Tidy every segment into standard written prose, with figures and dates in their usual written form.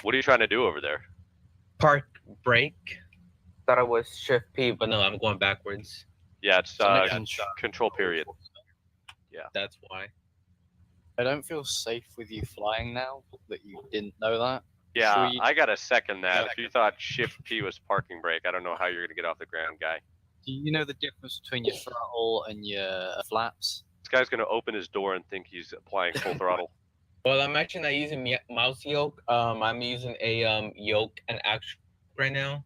What are you trying to do over there? Park break. Thought it was shift P, but no, I'm going backwards. Yeah, it's control period. Yeah. That's why. I don't feel safe with you flying now that you didn't know that. Yeah, Should we- I gotta second that. If you thought shift P was parking brake, I don't know how you're gonna get off the ground, guy. Do you know the difference between your throttle and your flaps? This guy's gonna open his door and think he's applying full throttle. Well, I'm actually not using mouse yoke. I'm using a yoke and action right now.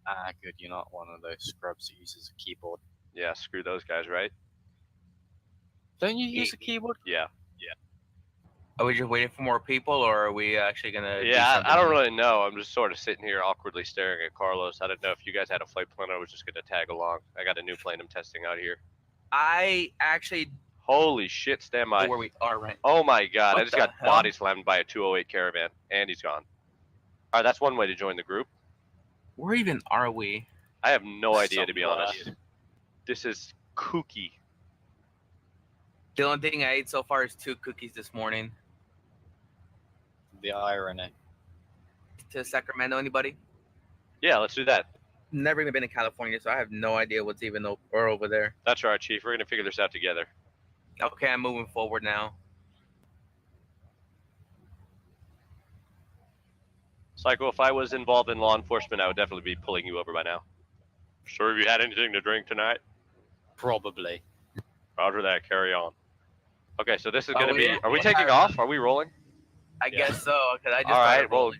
Ah, good. You're not one of those scrubs that uses a keyboard. Yeah, screw those guys, right? Don't you use a keyboard? Yeah. Are we just waiting for more people, or are we actually gonna? Yeah, I don't really know. I'm just sort of sitting here awkwardly staring at Carlos. I didn't know if you guys had a flight plan. I was just gonna tag along. I got a new plane I'm testing out here. I actually Holy shit, stand by. know where we are right. Oh my god, What I just the got hell? body slammed by a 208 Caravan, and he's gone. Alright, that's one way to join the group. Where even are we? I have no idea, to be Somewhere. honest. This is kooky. The only thing I ate so far is 2 cookies this morning. The irony. To Sacramento, anybody? Yeah, let's do that. Never even been to California, so I have no idea what's even over there. That's right, Chief. We're gonna figure this out together. Okay, I'm moving forward now. Psycho, if I was involved in law enforcement, I would definitely be pulling you over by now. Sure, have you had anything to drink tonight? Probably. Roger that, carry on. Okay, so this is gonna we- be. Are we taking off? Are we rolling? I guess so, because I just All right, started well, rolling.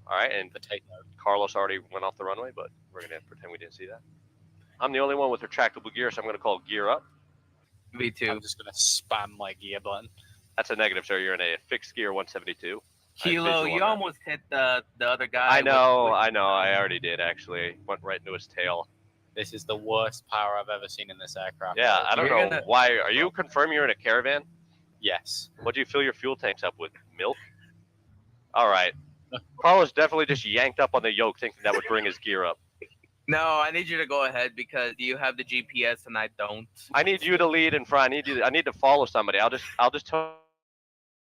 Alright, and Potato. Carlos already went off the runway, but we're gonna pretend we didn't see that. I'm the only one with retractable gear, so I'm gonna call gear up. Me too. I'm just gonna spam my gear button. That's a negative, sir. You're in a fixed gear 172. Kilo, visual on you that. almost hit the other guy. I know, with- I already did actually. Went right into his tail. This is the worst power I've ever seen in this aircraft. Yeah, I don't You're know gonna- why. Are you confirming you're in a Caravan? Yes. What do you fill your fuel tanks up with? Milk? Alright. Carlos definitely just yanked up on the yoke thinking that would bring his gear up. No, I need you to go ahead because you have the GPS and I don't. I need you to lead in front. I need to follow somebody. I'll just tell.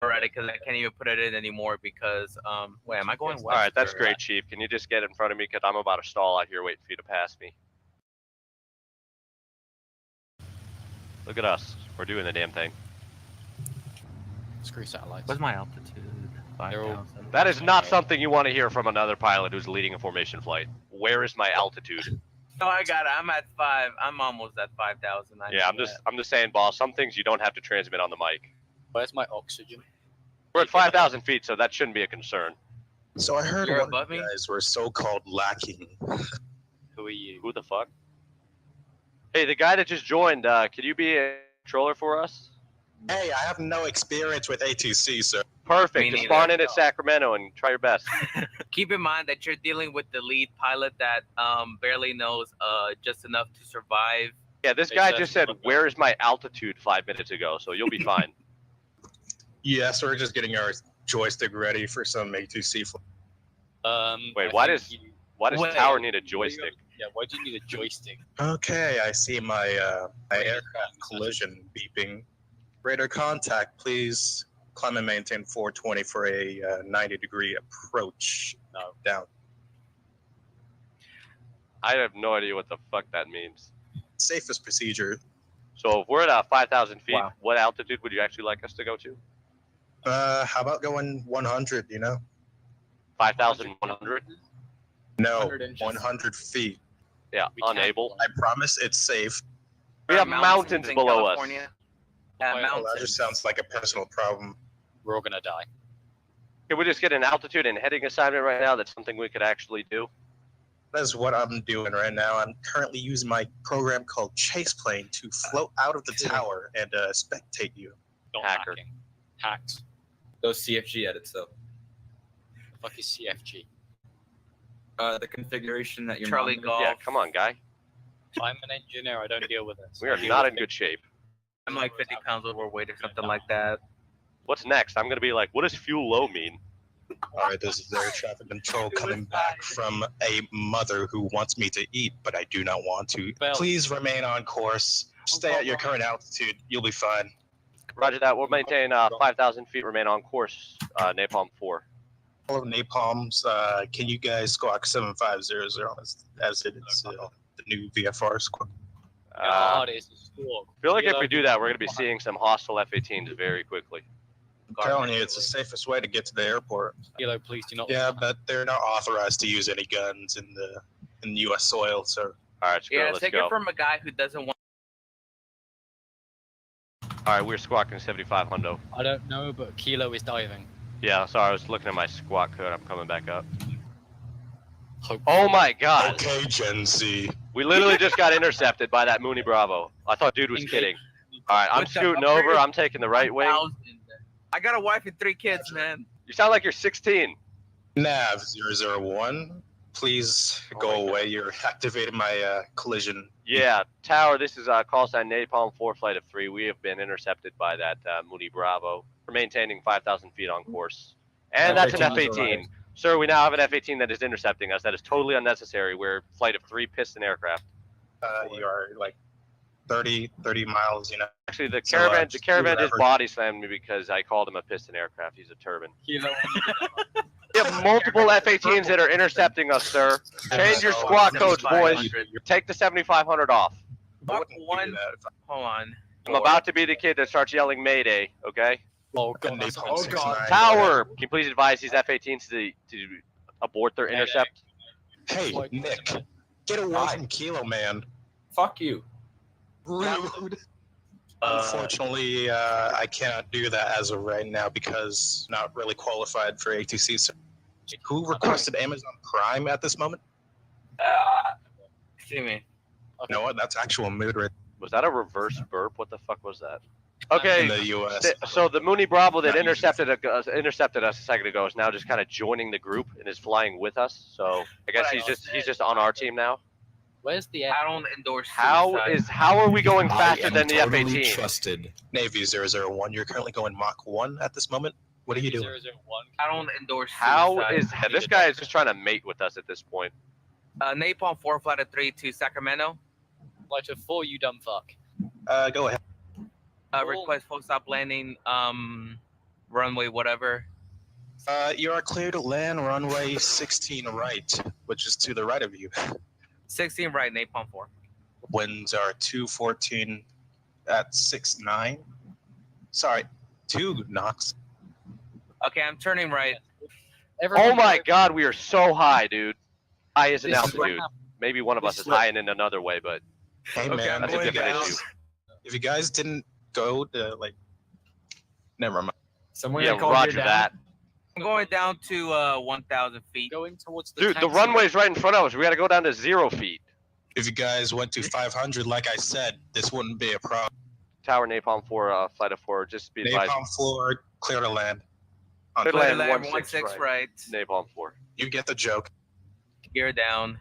Already, because I can't even put it in anymore because wait, am I going west? Alright, that's or- great, Chief. Can you just get in front of me because I'm about to stall out here waiting for you to pass me. Look at us. We're doing the damn thing. Screw satellites. What's my altitude? They're all- 5,000. That is not something you want to hear from another pilot who's leading a formation flight. Where is my altitude? No, I got it. I'm at 5. I'm almost at 5,000. Yeah, I'm just saying, boss. Some things you don't have to transmit on the mic. Where's my oxygen? We're at 5,000 feet, so that shouldn't be a concern. So I heard You're one above of me? you guys were so-called lacking. Who are you? Who the fuck? Hey, the guy that just joined, can you be a controller for us? Hey, I have no experience with A2C, sir. Perfect. Me Just neither. spawn in at Sacramento and try your best. Keep in mind that you're dealing with the lead pilot that barely knows just enough to survive. Yeah, this guy just said, "Where is my altitude?" 5 minutes ago, so you'll be fine. Yes, we're just getting our joystick ready for some A2C. Wait, I why think does you- why does Wait. Tower need a joystick? Yeah, why do you need a joystick? Okay, I see my aircraft collision beeping. Radar contact, please. Climb and maintain 420 for a 90-degree approach. No. Down. I have no idea what the fuck that means. Safest procedure. So if we're at 5,000 feet, Wow. what altitude would you actually like us to go to? How about going 100, 5,100? No, 100 inches. 100 feet. Yeah, We can't- unable. I promise it's safe. We There have are mountains in below us. California. Well, Well, Mountains. that just sounds like a personal problem. We're all gonna die. Can we just get an altitude and heading assignment right now? That's something we could actually do. That's what I'm doing right now. I'm currently using my program called Chase Plane to float out of the tower and spectate you. Not Hacker. hacking. Hacks. Those CFG edits, though. The fuck is CFG? The configuration that you're Charlie monitoring. Golf. Yeah, come on, guy. I'm an engineer. I don't deal with this. We are I deal not with in good shape. I'm like 50 pounds overweight or something like that. What's next? I'm gonna be like, what does fuel low mean? All right, this is air traffic control coming back from a mother who wants me to eat, but I do not want to. Well- Please remain on course. Stay at your current altitude. You'll be fine. Roger that. We'll maintain 5,000 feet. Remain on course. Napalm 4. All of Napalms, can you guys squawk 7500 as it is the new VFR squawk? God, it's a squawk. I feel like if Kilo, we do that, we're going to be seeing some hostile F-18s very quickly. I'm telling you, it's the safest way to get to the airport. Kilo, please do not. Yeah, but they're not authorized to use any guns in U.S. soil, so. All right, screw it, Yeah, let's take go. it from a guy who doesn't want. All right, we're squawking 75 hundo. I don't know, but Kilo is diving. Yeah, sorry, I was looking at my squawk code. I'm coming back up. Hopefully. Oh my God! Okay, Gen Z. We literally just got intercepted by that Mooney Bravo. I thought dude was Engage. kidding. All right, I'm With the scooting upgraded over. I'm taking the right wing. 1,000. I got a wife and 3 kids, man. You sound like you're 16. Nav 001, please Oh go my God. away. You're activating my collision. Yeah, Tower, this is call sign Napalm 4 flight of 3. We have been intercepted by that Mooney Bravo. We're maintaining 5,000 feet on course. And that's an F-18 is F-18. arrived. Sir, we now have an F-18 that is intercepting us. That is totally unnecessary. We're flight of 3 piston aircraft. You are like 30 miles, Actually, the So, caravan, the just caravan do just whatever. body slammed me because I called him a piston aircraft. He's a turbine. Kilo. We have multiple F-18s that are intercepting us, sir. Change your squawk codes, boys. 7,500. Take the 7,500 off. I Mach wouldn't do 1. that if Hold on. I'm about to be the kid that starts yelling Mayday, okay? Oh I God, had that's Napalm a- 69. Tower, can you please advise these F-18s to abort their intercept? Hey, Nick, get away Hi. from Kilo, man. Fuck you. Rude. Unfortunately, I cannot do that as of right now because not really qualified for ATC. So who requested Amazon Prime at this moment? See me. You know what? That's actual mood right Was that a reverse burp? What the fuck was that? in Okay, the U.S. so the Mooney Bravo that Not intercepted us a second ago is now just kind of joining the group and is flying with us. So I guess he's just on our team now. Where's the I don't endorse How suicide. are we going I faster am than the totally F-18? trusted. Navy 001. You're currently going Mach 1 at this moment. What are you doing? 001? I don't endorse How suicide. is this guy is just trying to mate with us at this point? Napalm 4 flight of 3 to Sacramento. Flight of 4, you dumb fuck. Go ahead. Cool. Request full stop landing. Runway whatever. You are clear to land runway 16 right, which is to the right of you. 16 right. Napalm 4. Winds are 214 at 6.9. Sorry, 2 knots. Okay, I'm turning right. Everyone Oh my go- God, we are so high, dude. High is an This is what altitude. Maybe one of us is This is high in another way, but Hey Okay, man, I'm that's a going different down. issue. if you guys didn't go to never mind. Someone Yeah, called roger you down. that. I'm going down to 1,000 feet. Going towards the Dude, the taxi. runway's right in front of us. We got to go down to 0 feet. If you guys went to 500, like I said, this wouldn't be a problem. Tower Napalm 4, flight of 4. Just be advised. Napalm floor, clear to land. Clear to Land land 16 16 right. Napalm 4. You get the joke. Gear down.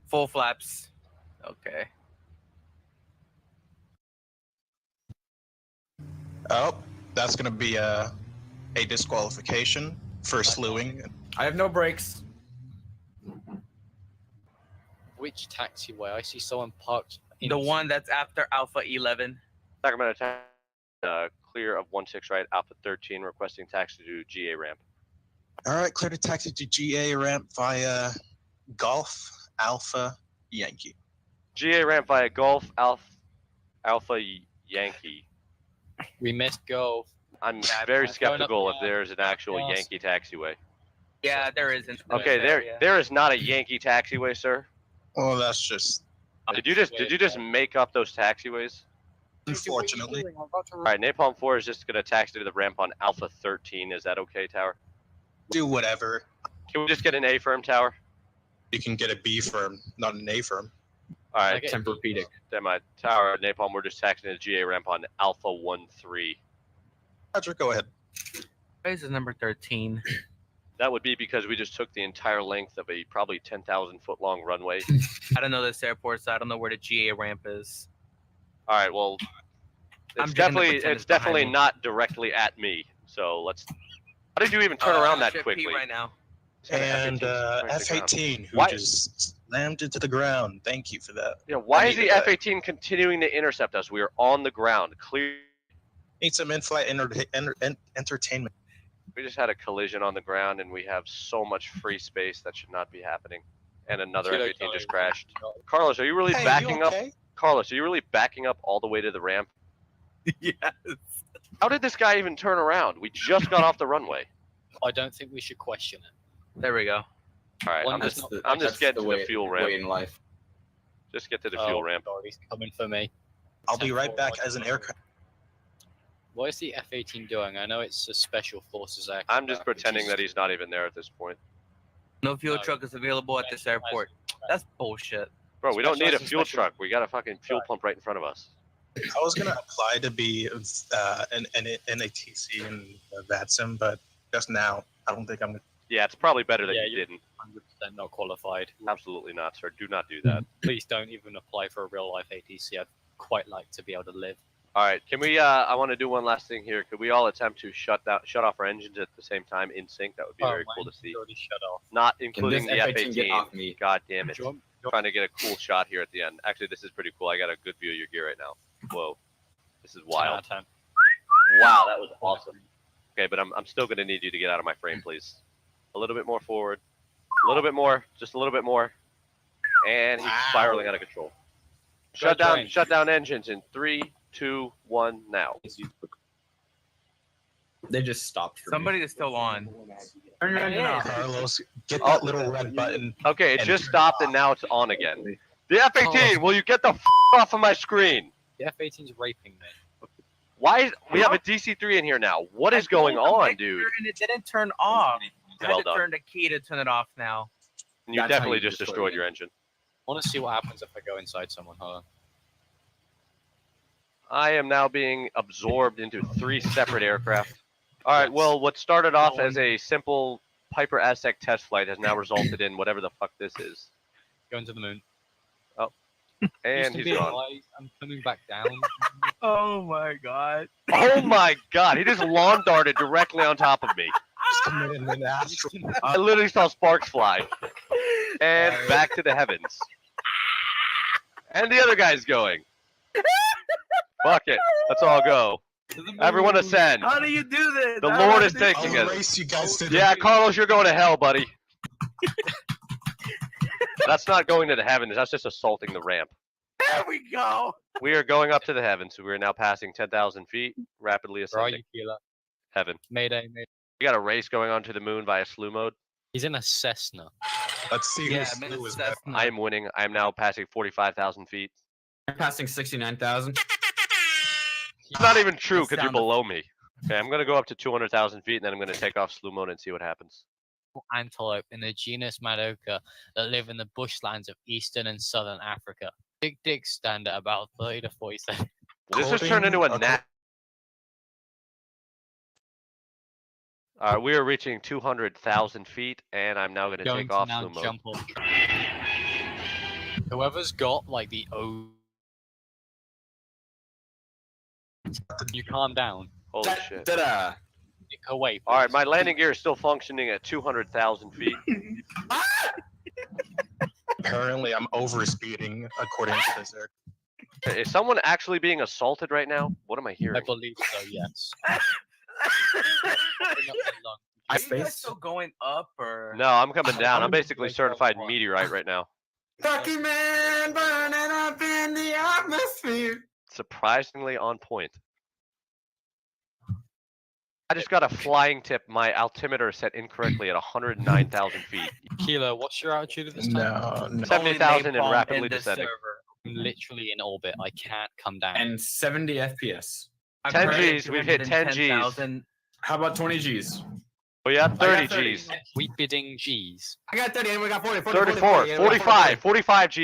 Full flaps. Okay. Oh, that's gonna be a disqualification for slewing. I have no brakes. Which taxiway? I see someone parked. in- The one that's after Alpha 11. Sacramento Tower, clear of 16 right, Alpha 13, requesting taxi to GA ramp. All right, clear to taxi to GA ramp via Golf Alpha Yankee. GA ramp via Gulf Alpha Yankee. We missed go. I'm Yeah, very going up skeptical if the- there's an actual yes. Yankee taxiway. Yeah, there isn't. Okay, there is not a Yankee taxiway, sir. Well, that's just Did you just make up those taxiways? unfortunately. I'm about to All right, Napalm 4 is just gonna taxi to the ramp on Alpha 13. Is that okay, Tower? Do whatever. Can we just get an A firm, Tower? You can get a B firm, not an A firm. All right, Okay. Tempur-Pedic. then my Tower, Napalm, we're just taxiing to the GA ramp on Alpha 13. Patrick, go ahead. Base is number 13. That would be because we just took the entire length of a probably 10,000 foot long runway. I don't know this airport, so I don't know where the GA ramp is. All right, well, I'm just gonna pretend it's it's behind definitely me. not directly at me. So let's. How did you even turn around that Shift quickly? P right now. And F-18 F-18, who Why- just slammed into the ground. Thank you for that. Yeah, why I is the needed that. F-18 continuing to intercept us? We are on the ground. Clear. Need some in-flight entertainment. We just had a collision on the ground, and we have so much free space that should not be happening. And another Kilo F-18 just Charlie, crashed. Carlos, are you really Hey, backing you up? okay? Carlos, are you really backing up all the way to the ramp? Yes. How did this guy even turn around? We just got off the runway. I don't think we should question it. There we go. All right, One I'm that's just, not- I'm just getting to way, the fuel way ramp. in life. Just get to the fuel ramp. God, he's coming for me. I'll be right back as an aircraft. What is the F-18 doing? I know it's a special forces act. I'm just pretending that he's not even there at this point. No fuel No. truck is available at this airport. That's bullshit. Bro, we don't need a Specialized in fuel special- truck. We got a fucking fuel pump right in front of us. I was gonna apply to be an ATC in VATSIM, but just now, I don't think I'm. Yeah, it's probably better that Yeah, you you- didn't. 100% not qualified. Absolutely not, sir. Do not do that. Please don't even apply for a real life ATC. I'd quite like to be able to live. All right, can we? I want to do one last thing here. Could we all attempt to shut off our engines at the same time in sync? That would be very my cool to see. engine's already shut off. Not Can including this the F-18 get F-18. off me? God damn it! Do you want- Trying to get a cool shot here at the end. Actually, this is pretty cool. I got a good view of your gear right now. Whoa, this is 10 wild. out of 10. Wow, that was awesome. Okay, but I'm still gonna need you to get out of my frame, please. A little bit more forward. A little bit more. Just a little bit more. And he's spiraling out of control. Shut down engines in 3, 2, 1, now. They just stopped. For Somebody me. is still on. Turn your engine off. Carlos, get Oh. that little red button. Okay, it And- just stopped and now it's on again. The F-18, will you get the off of my screen? The F-18's raping me. Why is we have a DC-3 in here now? What is going on, dude? And it didn't turn off. I Well had to done. turn the key to turn it off now. You That's how definitely you just destroy destroyed it. your engine. I want to see what happens if I go inside someone. Hold on. I am now being absorbed into 3 separate aircraft. All right, well, what started off as a simple Piper Aztec test flight has now resulted in whatever the fuck this is. Going to the moon. And Used to he's be gone. alive, I'm coming back down. Oh my god. Oh my god, he just lawn darted directly on top of me. Just committed an astral. I literally saw sparks fly. And back to the heavens. And the other guy's going. Fuck it. Let's all go. Everyone ascend. How do you do this? The How do Lord I is do taking this? I'll us. race you guys to the. Yeah, Carlos, you're going to hell, buddy. That's not going to the heavens. That's just assaulting the ramp. There we go. We are going up to the heavens. We are now passing 10,000 feet, rapidly Where are ascending. you, Keeler? Heaven. Mayday, mayday. We got a race going on to the moon via slew mode. He's in a Cessna. Let's see Yeah, who's man, who is that's better. not- I am winning. I am now passing 45,000 feet. I'm passing 69,000. It's not even true because you're sound below me. Okay, I'm going to go up to 200,000 feet and then I'm going to take off slew mode and see what happens. Antelope in the genus Madoka that live in the bushlands of eastern and southern Africa. Big dicks stand at about 30 to 40 seconds. This has turned into a According- nap. Alright, we are reaching 200,000 feet and I'm now going to Going take to off now slew mode. jump off track. Whoever's got like the O. You calm down. Holy shit. Ta-da! Away. Alright, please. my landing gear is still functioning at 200,000 feet. Apparently, I'm overspeeding according to this air. Is someone actually being assaulted right now? What am I I hearing? believe so. Yes. Are Bring up the lung. I you guys space. still going up or? No, I'm coming down. I'm basically Like certified one. meteorite right now. Fucking man burning up in the atmosphere. Surprisingly on point. I just got a flying tip. My altimeter is set incorrectly at 109,000 feet. Kilo, what's your altitude at this time? No, no. 70,000 and Only napalm rapidly in the descending. server. I'm literally in orbit. I can't come down. And 70 FPS. I've 10 created Gs, we've hit 10 Gs. 210,000. How about 20 Gs? Oh yeah, 30 30. Gs. We bidding G's. I got 30 and we got 40. 40 34, 45, 45 Gs.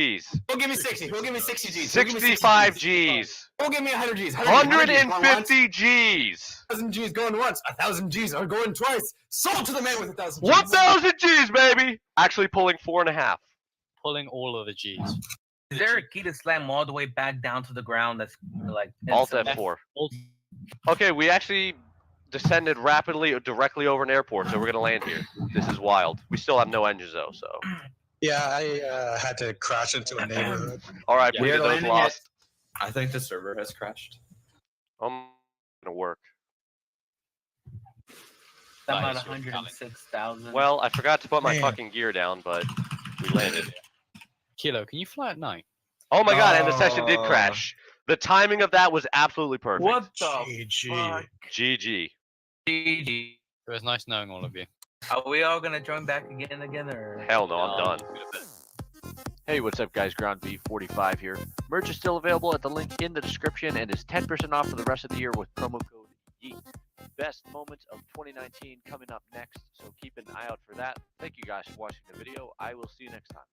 Who'll give me 60? Who'll give me 60 Gs? 65 Gs. Who'll give me 100 Gs? 150 Gs. 1,000 Gs going once. 1,000 Gs are going twice. Sold to the man with 1,000 Gs. 1,000 Gs, baby. Actually pulling 4.5. Pulling all of the G's. Is there a key to slam all the way back down to the ground? That's like Alt insane? F4. Alt- Okay, we actually descended rapidly directly over an airport, so we're gonna land here. This is wild. We still have no engines though, so. Yeah, I had to crash into a neighborhood. All right, Yeah, we we did are those landing lost. I think the server has crashed. Gonna work. I'm That at is your talent. 106,000. Well, I forgot to put my Man. fucking gear down, but we landed. Kilo, can you fly at night? Oh my god, and the session did Oh. crash. The timing of that was absolutely perfect. what the GG. fuck? GG. GG. It was nice knowing all of you. Are we all gonna join back again or? Hell no, I'm done. Hey, what's up, guys? Ground V45 here. Merch is still available at the link in the description and is 10% off for the rest of the year with promo code YEET. Best moments of 2019 coming up next, so keep an eye out for that. Thank you guys for watching the video. I will see you next time.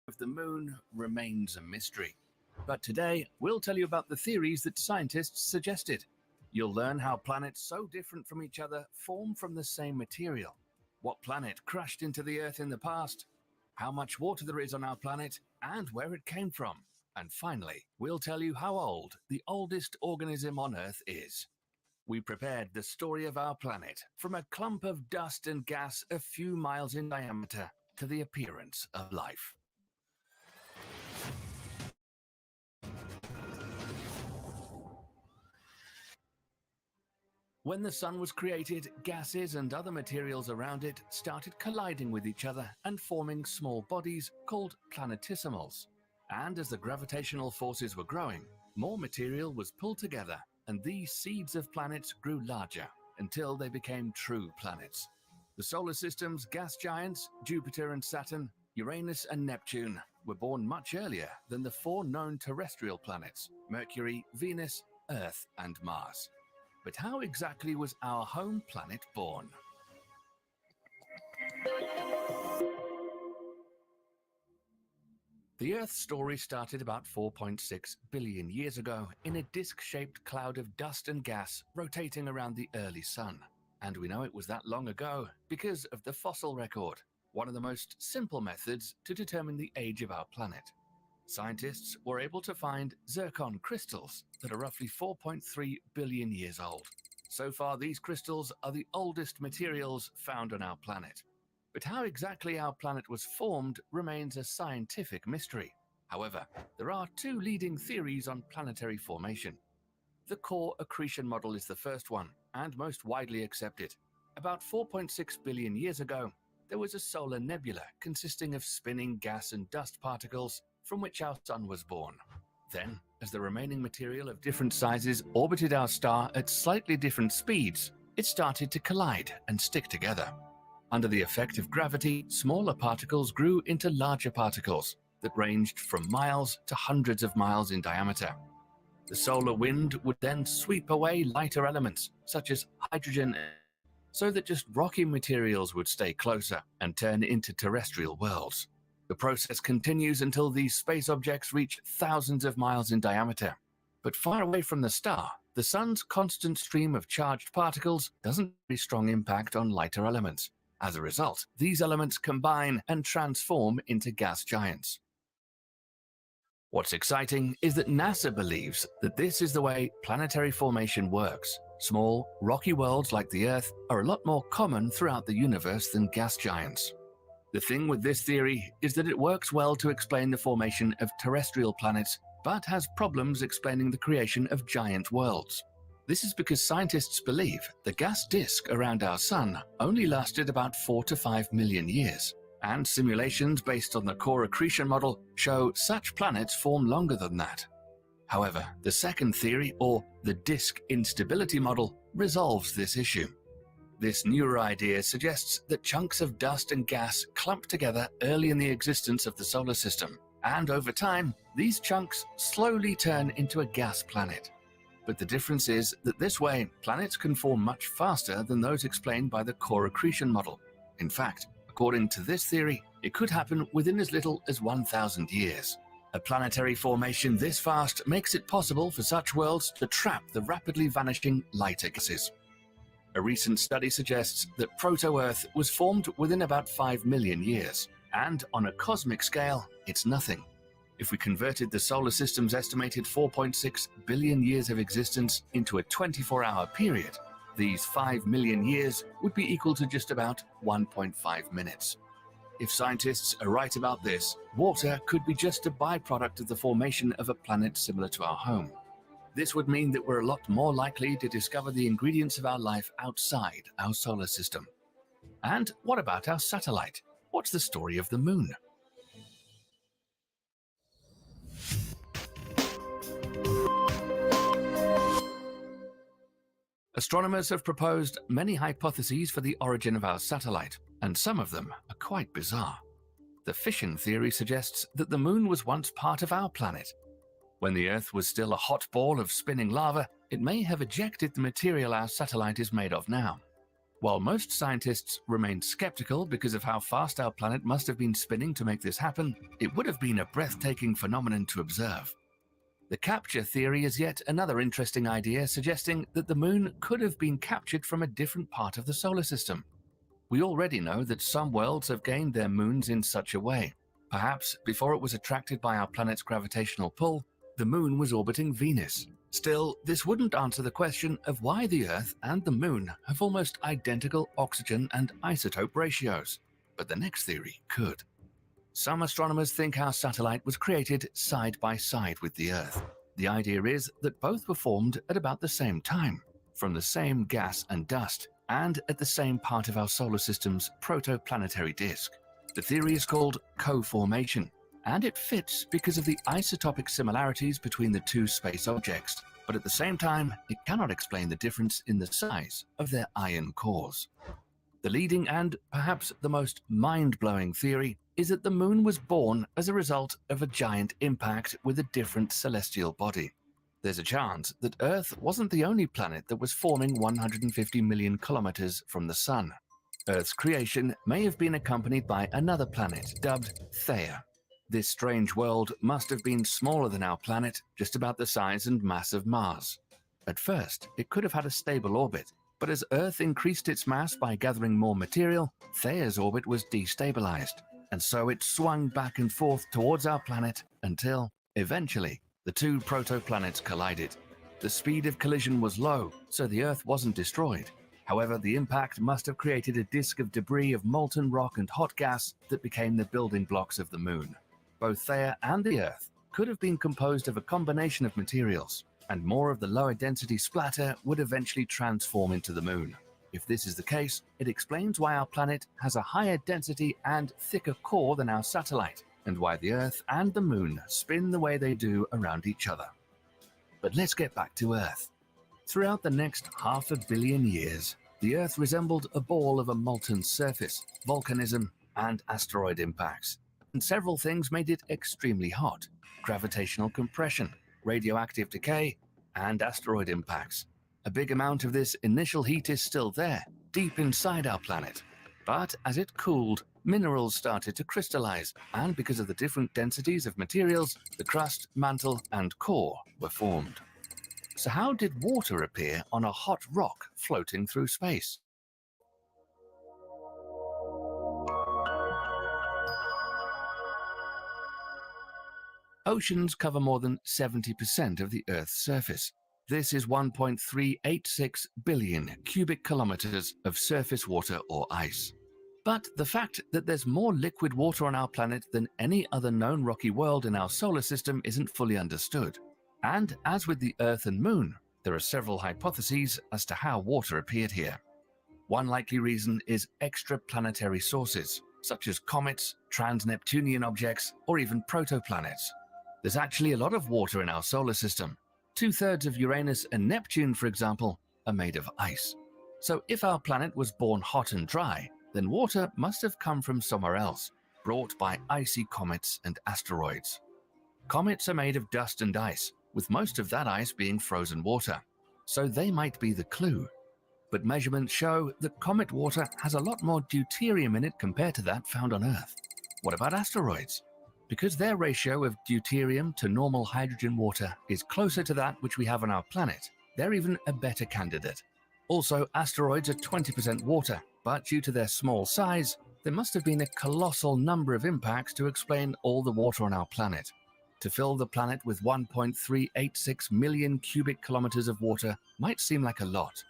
Of the moon remains a mystery. But today, we'll tell you about the theories that scientists suggested. You'll learn how planets so different from each other form from the same material. What planet crashed into the Earth in the past? How much water there is on our planet and where it came from. And finally, we'll tell you how old the oldest organism on Earth is. We prepared the story of our planet from a clump of dust and gas a few miles in diameter to the appearance of life. When the sun was created, gases and other materials around it started colliding with each other and forming small bodies called planetesimals. And as the gravitational forces were growing, more material was pulled together, and these seeds of planets grew larger until they became true planets. The solar system's gas giants, Jupiter and Saturn, Uranus and Neptune, were born much earlier than the four known terrestrial planets, Mercury, Venus, Earth, and Mars. But how exactly was our home planet born? The Earth's story started about 4.6 billion years ago in a disc-shaped cloud of dust and gas rotating around the early sun. And we know it was that long ago because of the fossil record, one of the most simple methods to determine the age of our planet. Scientists were able to find zircon crystals that are roughly 4.3 billion years old. So far, these crystals are the oldest materials found on our planet. But how exactly our planet was formed remains a scientific mystery. However, there are two leading theories on planetary formation. The core accretion model is the first one, and most widely accepted. About 4.6 billion years ago, there was a solar nebula consisting of spinning gas and dust particles from which our sun was born. Then, as the remaining material of different sizes orbited our star at slightly different speeds, it started to collide and stick together. Under the effect of gravity, smaller particles grew into larger particles that ranged from miles to hundreds of miles in diameter. The solar wind would then sweep away lighter elements, such as hydrogen, so that just rocky materials would stay closer and turn into terrestrial worlds. The process continues until these space objects reach thousands of miles in diameter. But far away from the star, the sun's constant stream of charged particles doesn't have a strong impact on lighter elements. As a result, these elements combine and transform into gas giants. What's exciting is that NASA believes that this is the way planetary formation works. Small, rocky worlds like the Earth are a lot more common throughout the universe than gas giants. The thing with this theory is that it works well to explain the formation of terrestrial planets, but has problems explaining the creation of giant worlds. This is because scientists believe the gas disk around our sun only lasted about 4 to 5 million years, and simulations based on the core accretion model show such planets form longer than that. However, the second theory, or the disk instability model, resolves this issue. This newer idea suggests that chunks of dust and gas clump together early in the existence of the solar system, and over time, these chunks slowly turn into a gas planet. But the difference is that this way, planets can form much faster than those explained by the core accretion model. In fact, according to this theory, it could happen within as little as 1,000 years. A planetary formation this fast makes it possible for such worlds to trap the rapidly vanishing lighter gases. A recent study suggests that proto-Earth was formed within about 5 million years, and on a cosmic scale, it's nothing. If we converted the solar system's estimated 4.6 billion years of existence into a 24-hour period, these 5 million years would be equal to just about 1.5 minutes. If scientists are right about this, water could be just a byproduct of the formation of a planet similar to our home. This would mean that we're a lot more likely to discover the ingredients of our life outside our solar system. And what about our satellite? What's the story of the moon? Astronomers have proposed many hypotheses for the origin of our satellite, and some of them are quite bizarre. The fission theory suggests that the moon was once part of our planet. When the Earth was still a hot ball of spinning lava, it may have ejected the material our satellite is made of now. While most scientists remain skeptical because of how fast our planet must have been spinning to make this happen, it would have been a breathtaking phenomenon to observe. The capture theory is yet another interesting idea, suggesting that the moon could have been captured from a different part of the solar system. We already know that some worlds have gained their moons in such a way. Perhaps before it was attracted by our planet's gravitational pull, the moon was orbiting Venus. Still, this wouldn't answer the question of why the Earth and the moon have almost identical oxygen and isotope ratios. But the next theory could. Some astronomers think our satellite was created side by side with the Earth. The idea is that both were formed at about the same time, from the same gas and dust, and at the same part of our solar system's protoplanetary disk. The theory is called co-formation, and it fits because of the isotopic similarities between the two space objects, but at the same time, it cannot explain the difference in the size of their iron cores. The leading and perhaps the most mind-blowing theory is that the moon was born as a result of a giant impact with a different celestial body. There's a chance that Earth wasn't the only planet that was forming 150 million kilometers from the sun. Earth's creation may have been accompanied by another planet dubbed Theia. This strange world must have been smaller than our planet, just about the size and mass of Mars. At first, it could have had a stable orbit, but as Earth increased its mass by gathering more material, Theia's orbit was destabilized, and so it swung back and forth towards our planet until, eventually, the two protoplanets collided. The speed of collision was low, so the Earth wasn't destroyed. However, the impact must have created a disk of debris of molten rock and hot gas that became the building blocks of the moon. Both Theia and the Earth could have been composed of a combination of materials, and more of the lower density splatter would eventually transform into the moon. If this is the case, it explains why our planet has a higher density and thicker core than our satellite, and why the Earth and the moon spin the way they do around each other. But let's get back to Earth. Throughout the next 500 million years, the Earth resembled a ball of a molten surface, volcanism, and asteroid impacts. And several things made it extremely hot: gravitational compression, radioactive decay, and asteroid impacts. A big amount of this initial heat is still there, deep inside our planet. But as it cooled, minerals started to crystallize, and because of the different densities of materials, the crust, mantle, and core were formed. So how did water appear on a hot rock floating through space? Oceans cover more than 70% of the Earth's surface. This is 1.386 billion cubic kilometers of surface water or ice. But the fact that there's more liquid water on our planet than any other known rocky world in our solar system isn't fully understood. And as with the Earth and Moon, there are several hypotheses as to how water appeared here. One likely reason is extraplanetary sources, such as comets, trans-Neptunian objects, or even protoplanets. There's actually a lot of water in our solar system. 2/3 of Uranus and Neptune, for example, are made of ice. So if our planet was born hot and dry, then water must have come from somewhere else, brought by icy comets and asteroids. Comets are made of dust and ice, with most of that ice being frozen water, so they might be the clue. But measurements show that comet water has a lot more deuterium in it compared to that found on Earth. What about asteroids? Because their ratio of deuterium to normal hydrogen water is closer to that which we have on our planet, they're even a better candidate. Also, asteroids are 20% water, but due to their small size, there must have been a colossal number of impacts to explain all the water on our planet. To fill the planet with 1.386 million cubic kilometers of water might seem like a lot.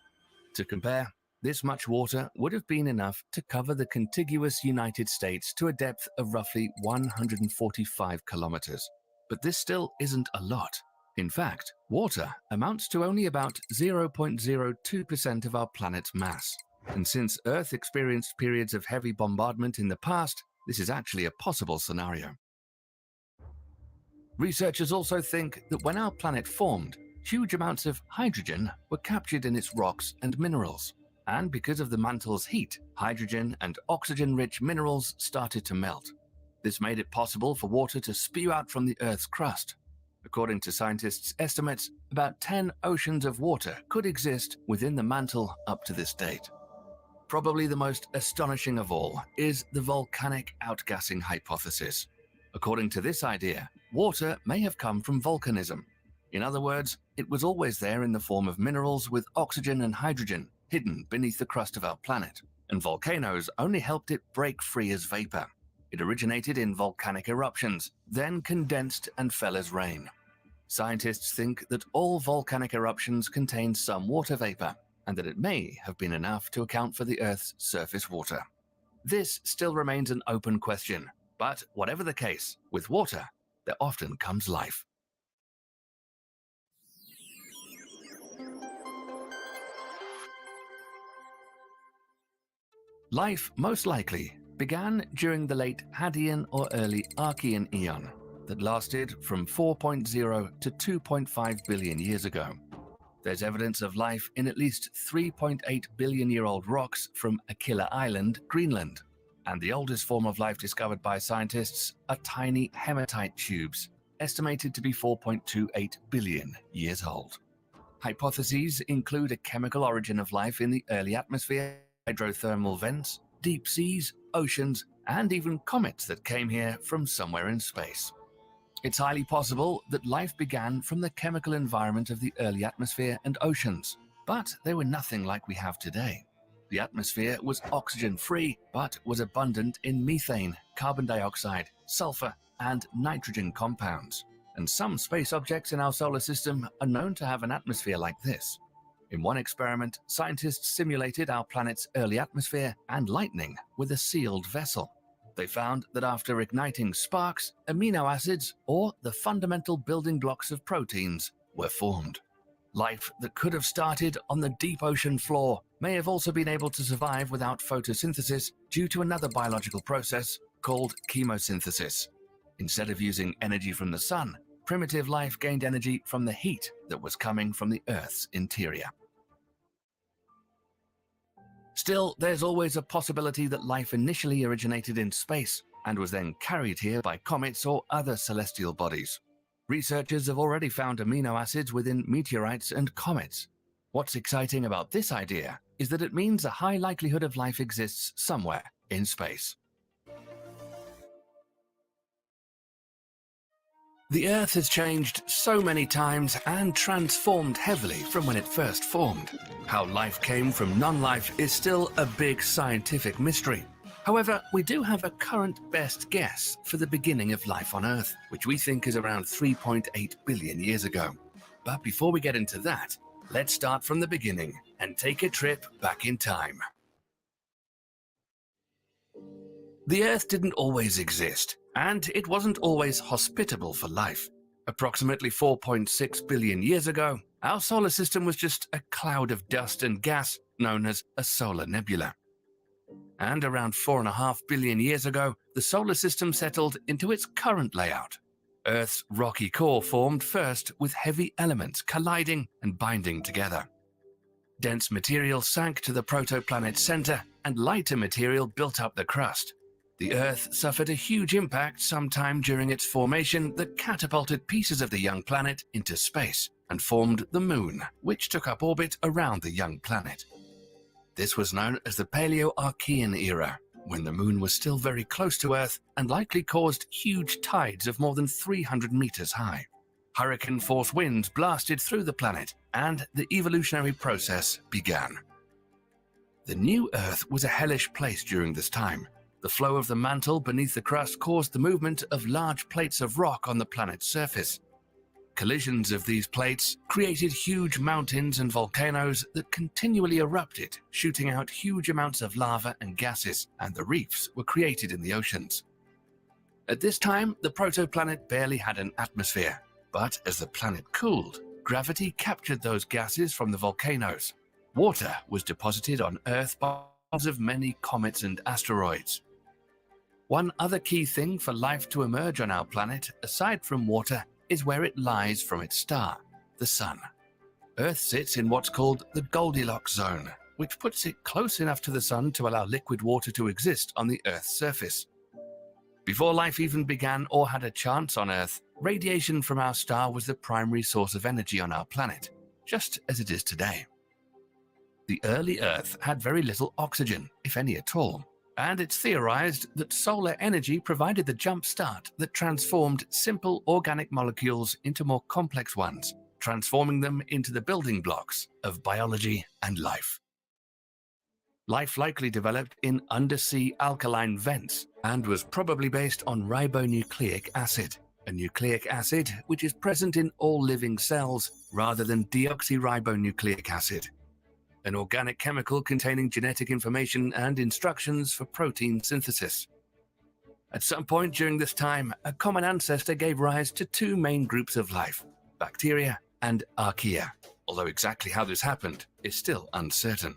To compare, this much water would have been enough to cover the contiguous United States to a depth of roughly 145 kilometers. But this still isn't a lot. In fact, water amounts to only about 0.02% of our planet's mass. And since Earth experienced periods of heavy bombardment in the past, this is actually a possible scenario. Researchers also think that when our planet formed, huge amounts of hydrogen were captured in its rocks and minerals. And because of the mantle's heat, hydrogen and oxygen-rich minerals started to melt. This made it possible for water to spew out from the Earth's crust. According to scientists' estimates, about 10 oceans of water could exist within the mantle up to this date. Probably the most astonishing of all is the volcanic outgassing hypothesis. According to this idea, water may have come from volcanism. In other words, it was always there in the form of minerals with oxygen and hydrogen hidden beneath the crust of our planet, and volcanoes only helped it break free as vapor. It originated in volcanic eruptions, then condensed and fell as rain. Scientists think that all volcanic eruptions contain some water vapor, and that it may have been enough to account for the Earth's surface water. This still remains an open question, but whatever the case, with water, there often comes life. Life most likely began during the late Hadean or early Archean eon that lasted from 4.0 to 2.5 billion years ago. There's evidence of life in at least 3.8 billion-year-old rocks from Aquila Island, Greenland, and the oldest form of life discovered by scientists are tiny hematite tubes, estimated to be 4.28 billion years old. Hypotheses include a chemical origin of life in the early atmosphere, hydrothermal vents, deep seas, oceans, and even comets that came here from somewhere in space. It's highly possible that life began from the chemical environment of the early atmosphere and oceans, but they were nothing like we have today. The atmosphere was oxygen-free, but was abundant in methane, carbon dioxide, sulfur, and nitrogen compounds. And some space objects in our solar system are known to have an atmosphere like this. In one experiment, scientists simulated our planet's early atmosphere and lightning with a sealed vessel. They found that after igniting sparks, amino acids, or the fundamental building blocks of proteins, were formed. Life that could have started on the deep ocean floor may have also been able to survive without photosynthesis due to another biological process called chemosynthesis. Instead of using energy from the sun, primitive life gained energy from the heat that was coming from the Earth's interior. Still, there's always a possibility that life initially originated in space and was then carried here by comets or other celestial bodies. Researchers have already found amino acids within meteorites and comets. What's exciting about this idea is that it means a high likelihood of life exists somewhere in space. The Earth has changed so many times and transformed heavily from when it first formed. How life came from non-life is still a big scientific mystery. However, we do have a current best guess for the beginning of life on Earth, which we think is around 3.8 billion years ago. But before we get into that, let's start from the beginning and take a trip back in time. The Earth didn't always exist, and it wasn't always hospitable for life. Approximately 4.6 billion years ago, our solar system was just a cloud of dust and gas known as a solar nebula. And around 4.5 billion years ago, the solar system settled into its current layout. Earth's rocky core formed first with heavy elements colliding and binding together. Dense material sank to the protoplanet's center, and lighter material built up the crust. The Earth suffered a huge impact sometime during its formation that catapulted pieces of the young planet into space and formed the Moon, which took up orbit around the young planet. This was known as the Paleo-Archean era, when the Moon was still very close to Earth and likely caused huge tides of more than 300 meters high. Hurricane-force winds blasted through the planet, and the evolutionary process began. The new Earth was a hellish place during this time. The flow of the mantle beneath the crust caused the movement of large plates of rock on the planet's surface. Collisions of these plates created huge mountains and volcanoes that continually erupted, shooting out huge amounts of lava and gases, and the reefs were created in the oceans. At this time, the protoplanet barely had an atmosphere, but as the planet cooled, gravity captured those gases from the volcanoes. Water was deposited on Earth by means of many comets and asteroids. One other key thing for life to emerge on our planet, aside from water, is where it lies from its star, the Sun. Earth sits in what's called the Goldilocks zone, which puts it close enough to the Sun to allow liquid water to exist on the Earth's surface. Before life even began or had a chance on Earth, radiation from our star was the primary source of energy on our planet, just as it is today. The early Earth had very little oxygen, if any at all, and it's theorized that solar energy provided the jump start that transformed simple organic molecules into more complex ones, transforming them into the building blocks of biology and life. Life likely developed in undersea alkaline vents and was probably based on ribonucleic acid, a nucleic acid which is present in all living cells rather than deoxyribonucleic acid, an organic chemical containing genetic information and instructions for protein synthesis. At some point during this time, a common ancestor gave rise to two main groups of life, bacteria and archaea, although exactly how this happened is still uncertain.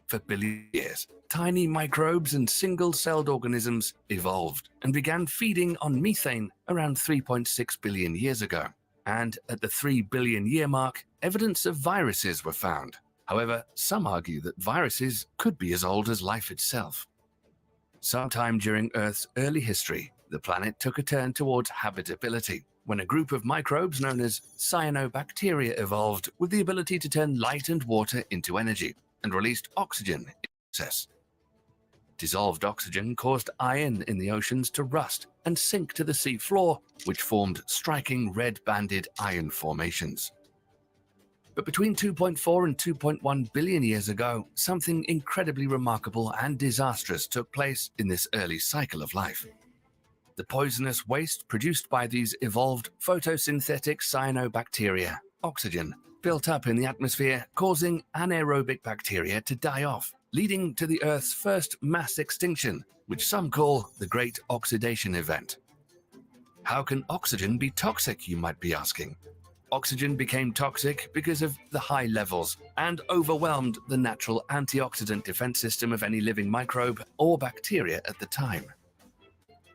For billions of years, tiny microbes and single-celled organisms evolved and began feeding on methane around 3.6 billion years ago. And at the 3 billion year mark, evidence of viruses were found. However, some argue that viruses could be as old as life itself. Sometime during Earth's early history, the planet took a turn towards habitability, when a group of microbes known as cyanobacteria evolved with the ability to turn light and water into energy, and released oxygen in excess. Dissolved oxygen caused iron in the oceans to rust and sink to the sea floor, which formed striking red-banded iron formations. But between 2.4 and 2.1 billion years ago, something incredibly remarkable and disastrous took place in this early cycle of life. The poisonous waste produced by these evolved photosynthetic cyanobacteria, oxygen, built up in the atmosphere, causing anaerobic bacteria to die off, leading to the Earth's first mass extinction, which some call the Great Oxidation Event. How can oxygen be toxic, you might be asking? Oxygen became toxic because of the high levels and overwhelmed the natural antioxidant defense system of any living microbe or bacteria at the time.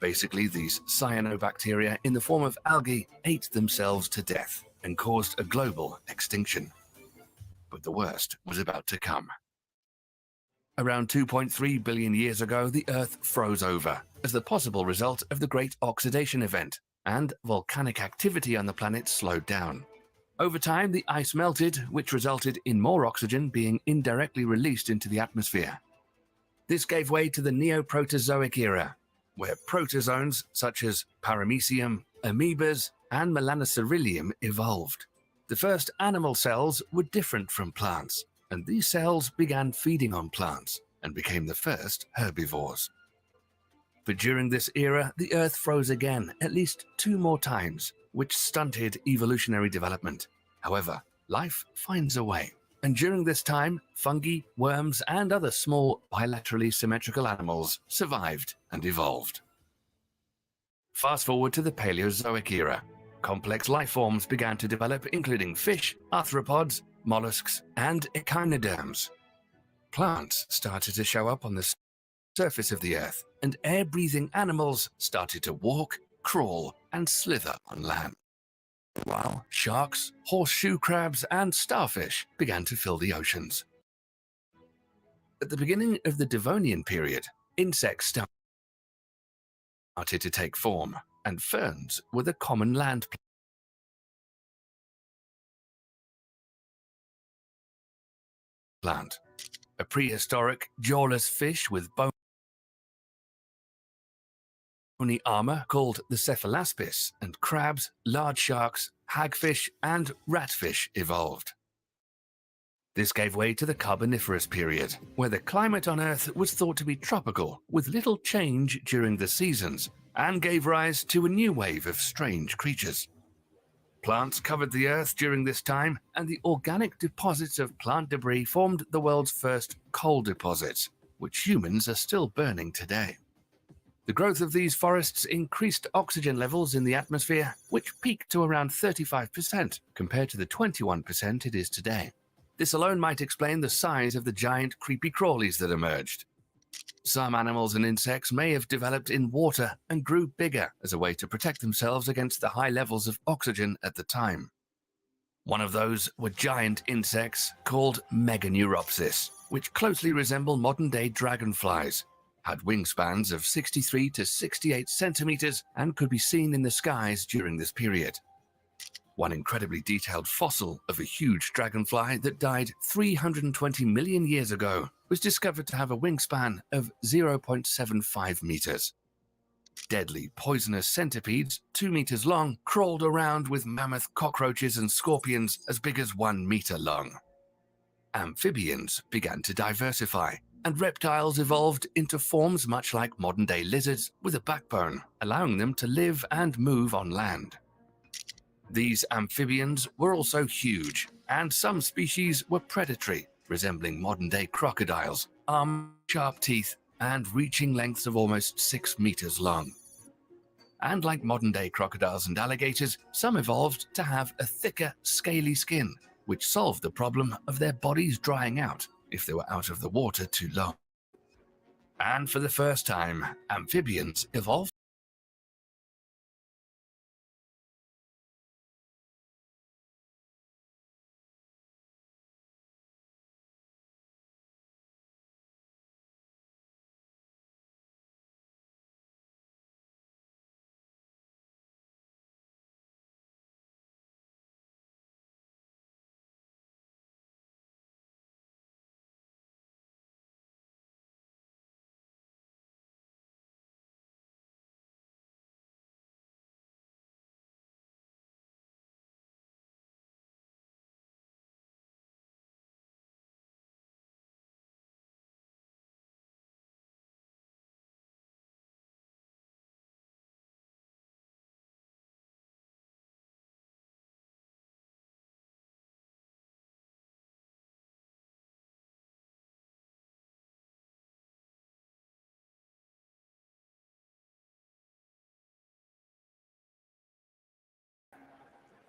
Basically, these cyanobacteria in the form of algae ate themselves to death and caused a global extinction. But the worst was about to come. Around 2.3 billion years ago, the Earth froze over as the possible result of the Great Oxidation Event, and volcanic activity on the planet slowed down. Over time, the ice melted, which resulted in more oxygen being indirectly released into the atmosphere. This gave way to the Neoproterozoic era, where protozoans such as Paramecium, amoebas, and Melanocerilium evolved. The first animal cells were different from plants, and these cells began feeding on plants and became the first herbivores. But during this era, the Earth froze again at least 2 more times, which stunted evolutionary development. However, life finds a way, and during this time, fungi, worms, and other small bilaterally symmetrical animals survived and evolved. Fast forward to the Paleozoic era. Complex life forms began to develop, including fish, arthropods, mollusks, and echinoderms. Plants started to show up on the surface of the Earth, and air-breathing animals started to walk, crawl, and slither on land. while sharks, horseshoe crabs, and starfish began to fill the oceans. At the beginning of the Devonian period, insects started to take form, and ferns were the common land plant. A prehistoric, jawless fish with bony armor called the cephalaspis, and crabs, large sharks, hagfish, and ratfish evolved. This gave way to the Carboniferous period, where the climate on Earth was thought to be tropical, with little change during the seasons, and gave rise to a new wave of strange creatures. Plants covered the Earth during this time, and the organic deposits of plant debris formed the world's first coal deposits, which humans are still burning today. The growth of these forests increased oxygen levels in the atmosphere, which peaked to around 35% compared to the 21% it is today. This alone might explain the size of the giant creepy crawlies that emerged. Some animals and insects may have developed in water and grew bigger as a way to protect themselves against the high levels of oxygen at the time. One of those were giant insects called Meganeuropsis, which closely resemble modern-day dragonflies, had wingspans of 63 to 68 centimeters, and could be seen in the skies during this period. One incredibly detailed fossil of a huge dragonfly that died 320 million years ago was discovered to have a wingspan of 0.75 meters. Deadly poisonous centipedes, 2 meters long, crawled around with mammoth cockroaches and scorpions as big as 1 meter long. Amphibians began to diversify, and reptiles evolved into forms much like modern-day lizards with a backbone, allowing them to live and move on land. These amphibians were also huge, and some species were predatory, resembling modern-day crocodiles, sharp teeth, and reaching lengths of almost 6 meters long. And like modern-day crocodiles and alligators, some evolved to have a thicker, scaly skin, which solved the problem of their bodies drying out if they were out of the water too long. And for the first time, amphibians evolved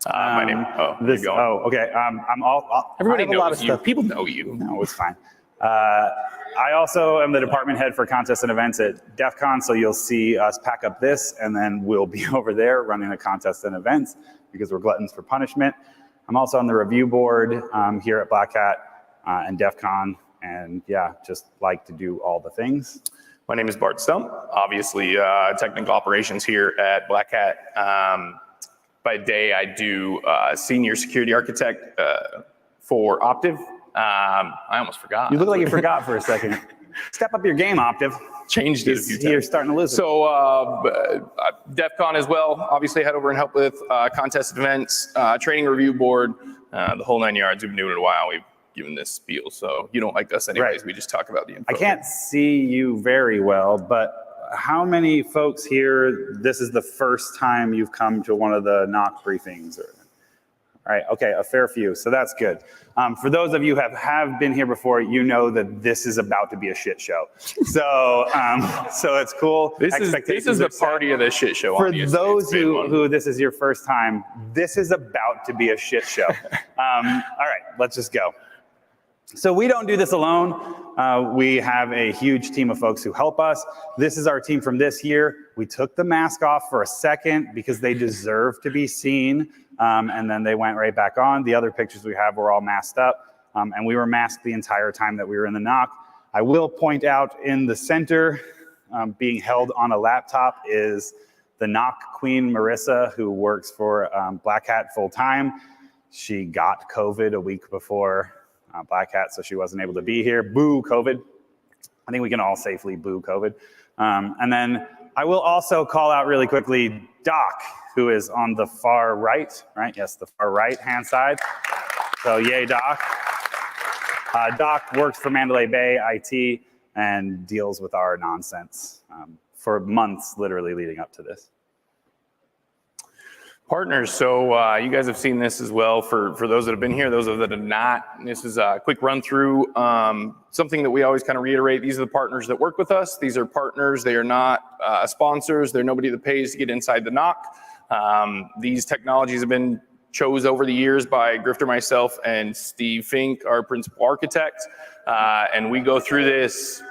My name. Oh, this. Oh, okay. I'm all. Everybody knows a lot of stuff. People know you. No, it's fine. I also am the department head for contests and events at DEF CON, so you'll see us pack up this, and then we'll be over there running the contests and events because we're gluttons for punishment. I'm also on the review board here at Black Hat and DEF CON, and yeah, just like to do all the things. My name is Bart Stump, obviously technical operations here at Black Hat. By day, I do senior security architect for Optiv. I almost forgot. You look like you forgot for a second. Step up your game, Optiv. Changed it a few times. You're starting to lose it. So DEF CON as well. Obviously head over and help with contest events, training review board, the whole 9 yards. We've been doing it a while. We've given this spiel. So you don't like us anyways. Right. We just talk about the info. I can't see you very well, but how many folks here, this is the first time you've come to one of the NOC briefings? All right, okay, a fair few, so that's good. For those of you who have been here before, you know that this is about to be a shit show. So so it's cool. This is the party of the shit show. For those who this is your first time, this is about to be a shit show. All right, let's just go. So we don't do this alone. We have a huge team of folks who help us. This is our team from this year. We took the mask off for a second because they deserve to be seen, and then they went right back on. The other pictures we have were all masked up, and we were masked the entire time that we were in the NOC. I will point out in the center, being held on a laptop, is the NOC Queen Marissa, who works for Black Hat full time. She got COVID a week before Black Hat, so she wasn't able to be here. Boo COVID. I think we can all safely boo COVID. And then I will also call out really quickly Doc, who is on the far right, right? Yes, the far right-hand side. So yay, Doc. Doc works for Mandalay Bay IT and deals with our nonsense for months, literally leading up to this. Partners, so you guys have seen this as well. For those that have been here, those that have not, this is a quick run through. Something that we always kind of reiterate, these are the partners that work with us. These are partners, they are not sponsors. They're nobody that pays to get inside the NOC. These technologies have been chose over the years by Grifter, myself, and Steve Fink, our principal architect. And we go through this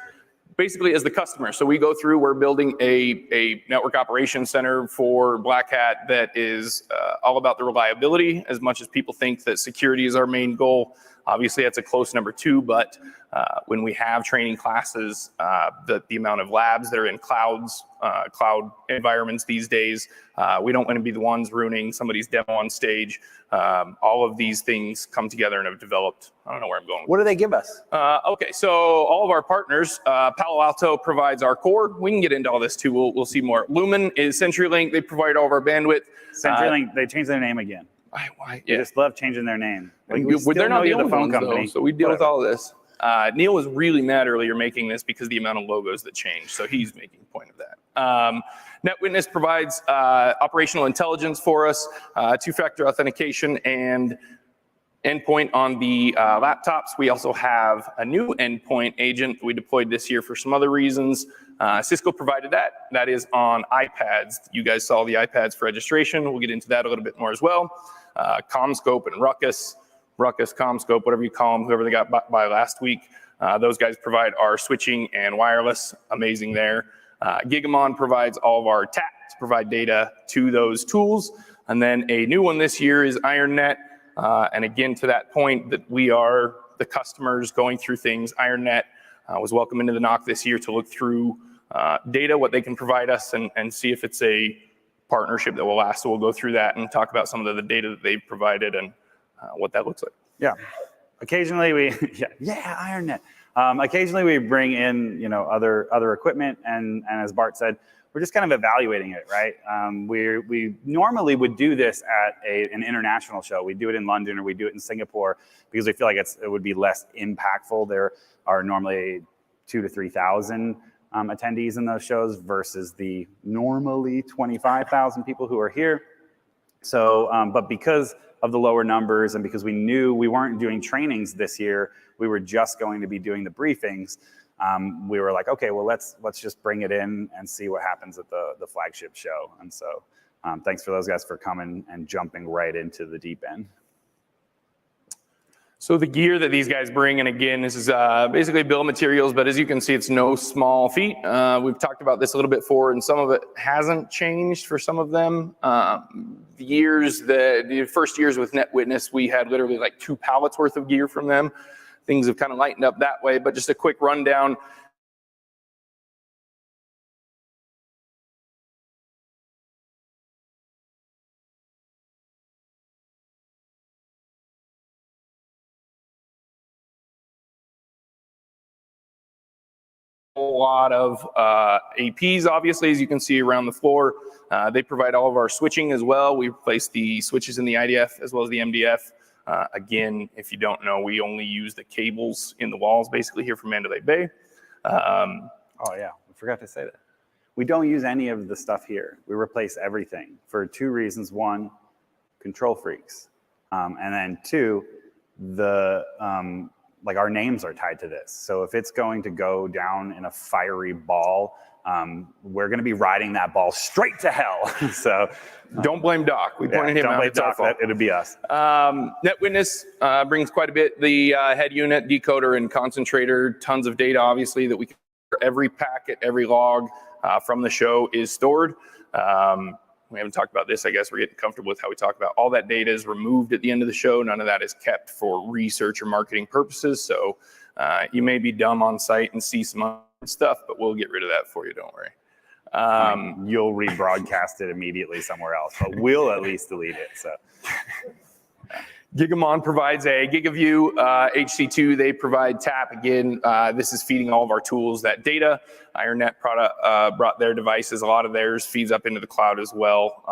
basically as the customer. So we go through, we're building a network operations center for Black Hat that is all about the reliability, as much as people think that security is our main goal. Obviously, that's a close number 2, but when we have training classes, the amount of labs that are in cloud environments these days, we don't want to be the ones ruining somebody's demo on stage. All of these things come together and have developed. I don't know where I'm going. What do they give us? Okay, so all of our partners, Palo Alto provides our core. We can get into all this too. We'll see more. Lumen is CenturyLink. They provide all of our bandwidth. CenturyLink, they changed their name again. Why? They just love changing their name. Like, They're not the only phone company, though, so we deal with Whatever. all of this. Neil was really mad earlier making this because of the amount of logos that changed, so he's making a point of that. NetWitness provides operational intelligence for us, two-factor authentication, and endpoint on the laptops. We also have a new endpoint agent that we deployed this year for some other reasons. Cisco provided that. That is on iPads. You guys saw the iPads for registration. We'll get into that a little bit more as well. CommScope and Ruckus, CommScope, whatever you call them, whoever they got by last week. Those guys provide our switching and wireless. Amazing there. Gigamon provides all of our TAP to provide data to those tools. And then a new one this year is IronNet. And again, to that point that we are the customers going through things. IronNet was welcome into the NOC this year to look through data, what they can provide us, and see if it's a partnership that will last. So we'll go through that and talk about some of the data that they've provided and what that looks like. Yeah. Occasionally we, IronNet. Occasionally we bring in, other equipment, and as Bart said, we're just kind of evaluating it, right? We normally would do this at an international show. We do it in London or we do it in Singapore because we feel like it would be less impactful. There are normally 2,000 to 3,000 attendees in those shows versus the normally 25,000 people who are here. So, but because of the lower numbers and because we knew we weren't doing trainings this year, we were just going to be doing the briefings. We were like, okay, well, let's just bring it in and see what happens at the flagship show. And so thanks for those guys for coming and jumping right into the deep end. So the gear that these guys bring, and again, this is basically bill of materials, but as you can see, it's no small feat. We've talked about this a little bit before, and some of it hasn't changed for some of them. The first years with NetWitness, we had literally like 2 pallets worth of gear from them. Things have kind of lightened up that way, but just a quick rundown. A lot of APs, obviously, as you can see around the floor. They provide all of our switching as well. We replace the switches in the IDF as well as the MDF. Again, if you don't know, we only use the cables in the walls basically here from Mandalay Bay. Oh yeah, I forgot to say that. We don't use any of the stuff here. We replace everything for 2 reasons. 1, control freaks. And then 2, our names are tied to this. So if it's going to go down in a fiery ball we're going to be riding that ball straight to hell. So don't blame Doc. We pointed him don't out. blame It's our Doc. fault. It'll be us. NetWitness brings quite a bit. The head unit, decoder, and concentrator, tons of data, obviously, that we can. Every packet, every log from the show is stored. We haven't talked about this. I guess we're getting comfortable with how we talk about all that data is removed at the end of the show. None of that is kept for research or marketing purposes. So you may be dumb on site and see some stuff, but we'll get rid of that for you. Don't worry. You'll rebroadcast it immediately somewhere else, but we'll at least delete it. So. Gigamon provides a GigaView, HC2, they provide TAP. Again, this is feeding all of our tools that data. IronNet brought their devices, a lot of theirs feeds up into the cloud as well.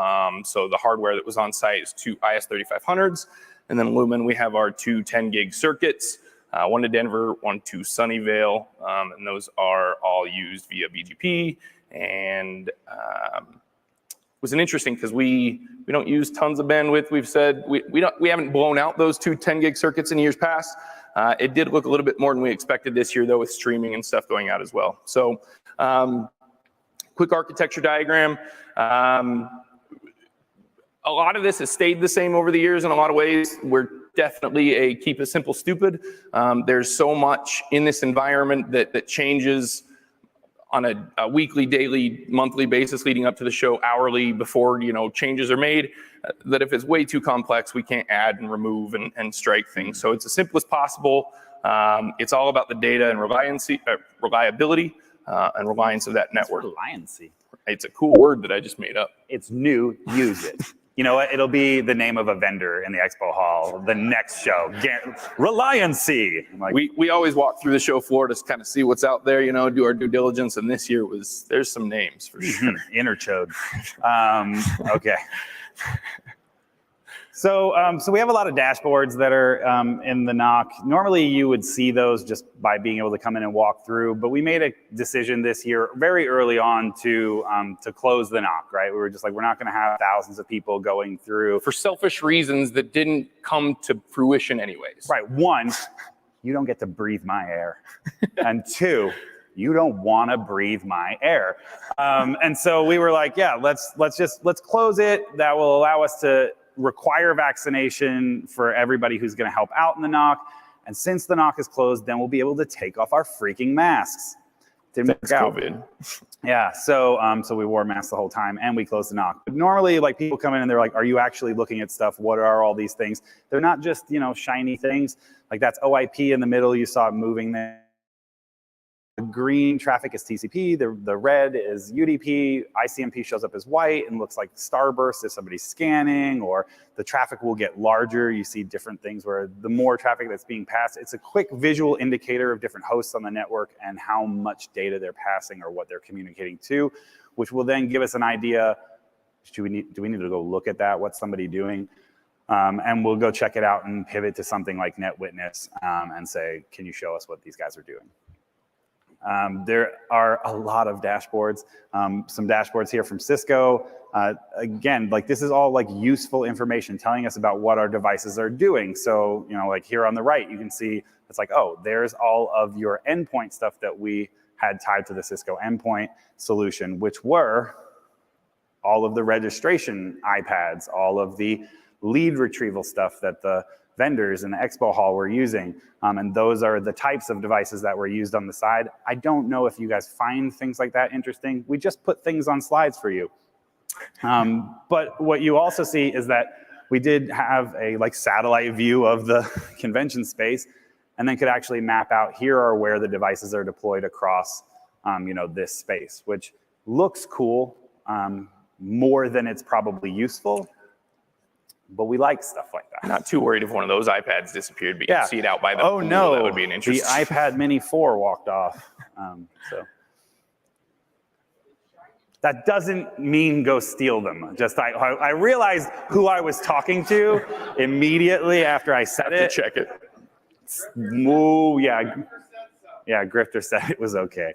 So the hardware that was on site is 2 IS3500s. And then Lumen, we have our 2 10 gig circuits, one to Denver, one to Sunnyvale. And those are all used via BGP. And was an interesting because we don't use tons of bandwidth. We've said we haven't blown out those 2 10 gig circuits in years past. It did look a little bit more than we expected this year, though, with streaming and stuff going out as well. So quick architecture diagram. A lot of this has stayed the same over the years in a lot of ways. We're definitely a keep it simple stupid. There's so much in this environment that changes on a weekly, daily, monthly basis leading up to the show, hourly, before changes are made, that if it's way too complex, we can't add and remove and strike things. So it's as simple as possible. It's all about the data and reliability and reliance of that network. Reliancy. It's a cool word that I just made up. It's new, use it. You know what? It'll be the name of a vendor in the expo hall the next show. Reliancy. We always walk through the show floor to kind of see what's out there, do our due diligence. And this year there's some names for sure. Interchode. Okay. So we have a lot of dashboards that are in the NOC. Normally you would see those just by being able to come in and walk through, but we made a decision this year very early on to close the NOC, right? We were just like, we're not gonna have thousands of people going through. For selfish reasons that didn't come to fruition anyways. Right, 1, you don't get to breathe my air. And 2, you don't wanna breathe my air. And so we were like, yeah, let's close it. That will allow us to require vaccination for everybody who's going to help out in the NOC. And since the NOC is closed, then we'll be able to take off our freaking masks. Didn't work out. COVID. Yeah, so we wore masks the whole time and we closed the NOC. But normally, like, people come in and they're like, are you actually looking at stuff? What are all these things? They're not just, shiny things. Like, that's OIP in the middle. You saw it moving there. The green traffic is TCP, the red is UDP, ICMP shows up as white and looks like starburst if somebody's scanning, or the traffic will get larger. You see different things where the more traffic that's being passed, it's a quick visual indicator of different hosts on the network and how much data they're passing or what they're communicating to, which will then give us an idea, do we need to go look at that? What's somebody doing? And we'll go check it out and pivot to something like NetWitness and say, can you show us what these guys are doing? There are a lot of dashboards, some dashboards here from Cisco. Again, like, this is all like useful information telling us about what our devices are doing. So, like here on the right, you can see it's like, oh, there's all of your endpoint stuff that we had tied to the Cisco endpoint solution, which were all of the registration iPads, all of the lead retrieval stuff that the vendors in the expo hall were using. And those are the types of devices that were used on the side. I don't know if you guys find things like that interesting. We just put things on slides for you. But what you also see is that we did have a satellite view of the convention space, and then could actually map out, here are where the devices are deployed across this space, which looks cool, more than it's probably useful. But we like stuff like that. Not too worried if one of those iPads disappeared, but you can see it out by the pool. No, that would be an interesting. The iPad Mini 4 walked off. So that doesn't mean go steal them. Just I realized who I was talking to immediately after I said it. Check it. Ooh, yeah, Grifter said it was okay.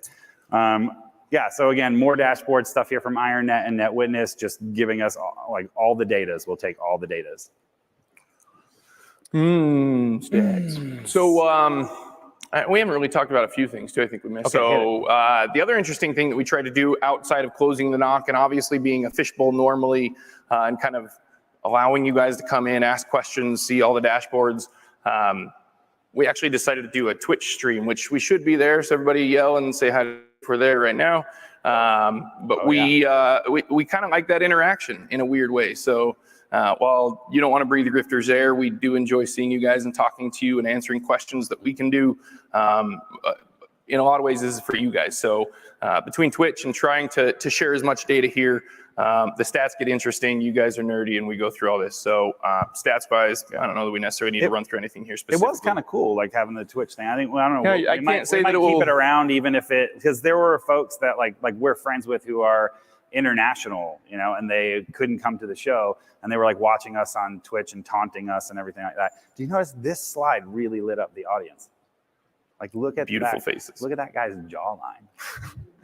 Yeah, so again, more dashboard stuff here from IronNet and NetWitness, just giving us all the datas. We'll take all the datas. So We haven't really talked about a few things too. I think we missed. Okay, So the other interesting thing that we try to do outside of closing the knock and obviously being a fishbowl normally and kind of allowing you guys to come in, ask questions, see all the dashboards. We actually decided to do a Twitch stream, which we should be there. So everybody yell and say hi if we're there right now. But we kind of like that interaction in a weird way. So while you don't want to breathe the grifters air, we do enjoy seeing you guys and talking to you and answering questions that we can do. In a lot of ways, this is for you guys. So between Twitch and trying to share as much data here, the stats get interesting. You guys are nerdy, and we go through all this. So stats-wise, I don't know that we necessarily need to run through anything here specifically. It was kind of cool, like having the Twitch thing. I think, well, I don't know. Yeah, I can't say that it will keep will it around, even if it, because there were folks that like we're friends with who are international, you know, and they couldn't come to the show, and they were like watching us on Twitch and taunting us and everything like that. Do you notice this slide really lit up the audience? Like, look at beautiful that, faces. Look at that guy's jawline.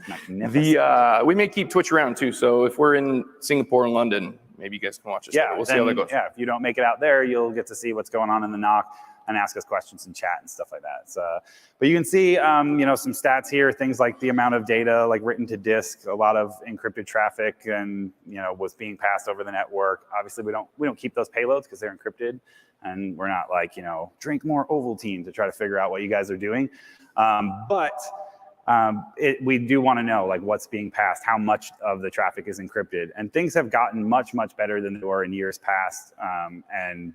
Magnificent. We may keep Twitch around too. So if we're in Singapore and London, maybe you guys can watch us. Yeah, we'll see how that goes. Yeah, if you don't make it out there, you'll get to see what's going on in the knock and ask us questions and chat and stuff like that. So, but you can see, you know, some stats here, things like the amount of data, like written to disk, a lot of encrypted traffic, and you know, was being passed over the network. Obviously, we don't keep those payloads because they're encrypted, and we're not like, you know, drink more Ovaltine to try to figure out what you guys are doing. We do want to know like what's being passed, how much of the traffic is encrypted, and things have gotten much better than they were in years past. And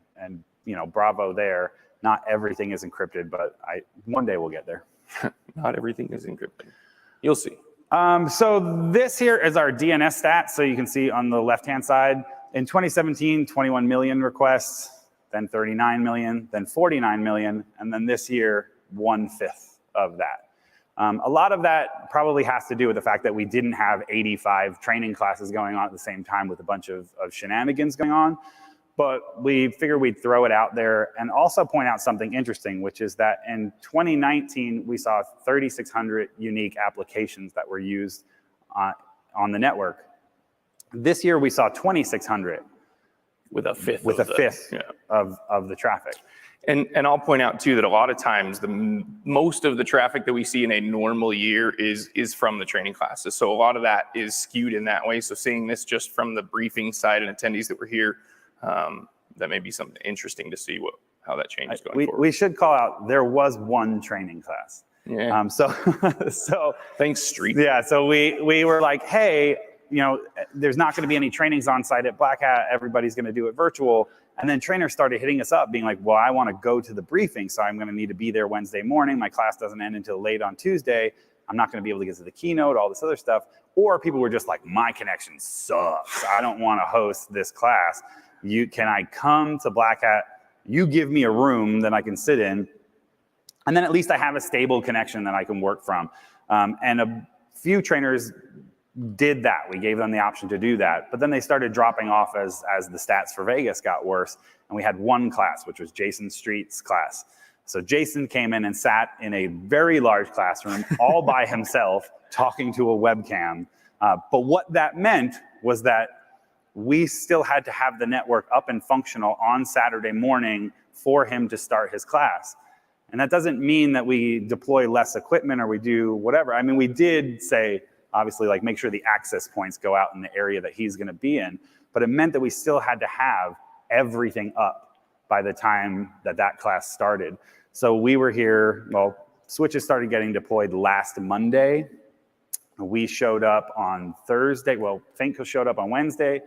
you know, bravo there. Not everything is encrypted, but one day we'll get there. Not everything is encrypted. You'll see. So this here is our DNS stats. So you can see on the left-hand side, in 2017, 21 million requests, then 39 million, then 49 million, and then this year, 1/5 of that. A lot of that probably has to do with the fact that we didn't have 85 training classes going on at the same time with a bunch of shenanigans going on. But we figured we'd throw it out there and also point out something interesting, which is that in 2019, we saw 3,600 unique applications that were used on the network. This year, we saw 2,600. With a fifth. With a fifth of the traffic. And I'll point out too that a lot of times most of the traffic that we see in a normal year is from the training classes. So a lot of that is skewed in that way. So seeing this just from the briefing side and attendees that were here, that may be something interesting to see how that changes going forward. We should call out, there was one training class. Yeah. So thanks, Street. Yeah. So we were like, hey, you know, there's not going to be any trainings on site at Black Hat. Everybody's going to do it virtual. And then trainers started hitting us up being like, well, I want to go to the briefing, so I'm going to need to be there Wednesday morning. My class doesn't end until late on Tuesday. I'm not going to be able to get to the keynote, all this other stuff. Or people were just like, my connection sucks. I don't want to host this class. Can I come to Black Hat? You give me a room that I can sit in. And then at least I have a stable connection that I can work from. And a few trainers did that. We gave them the option to do that. But then they started dropping off as the stats for Vegas got worse. And we had one class, which was Jason Street's class. So Jason came in and sat in a very large classroom all by himself talking to a webcam. But what that meant was that we still had to have the network up and functional on Saturday morning for him to start his class. And that doesn't mean that we deploy less equipment or we do whatever. I mean, we did say, obviously, like make sure the access points go out in the area that he's going to be in. But it meant that we still had to have everything up by the time that class started. So we were here, well, switches started getting deployed last Monday. We showed up on Thursday. Well, Finco showed up on Wednesday.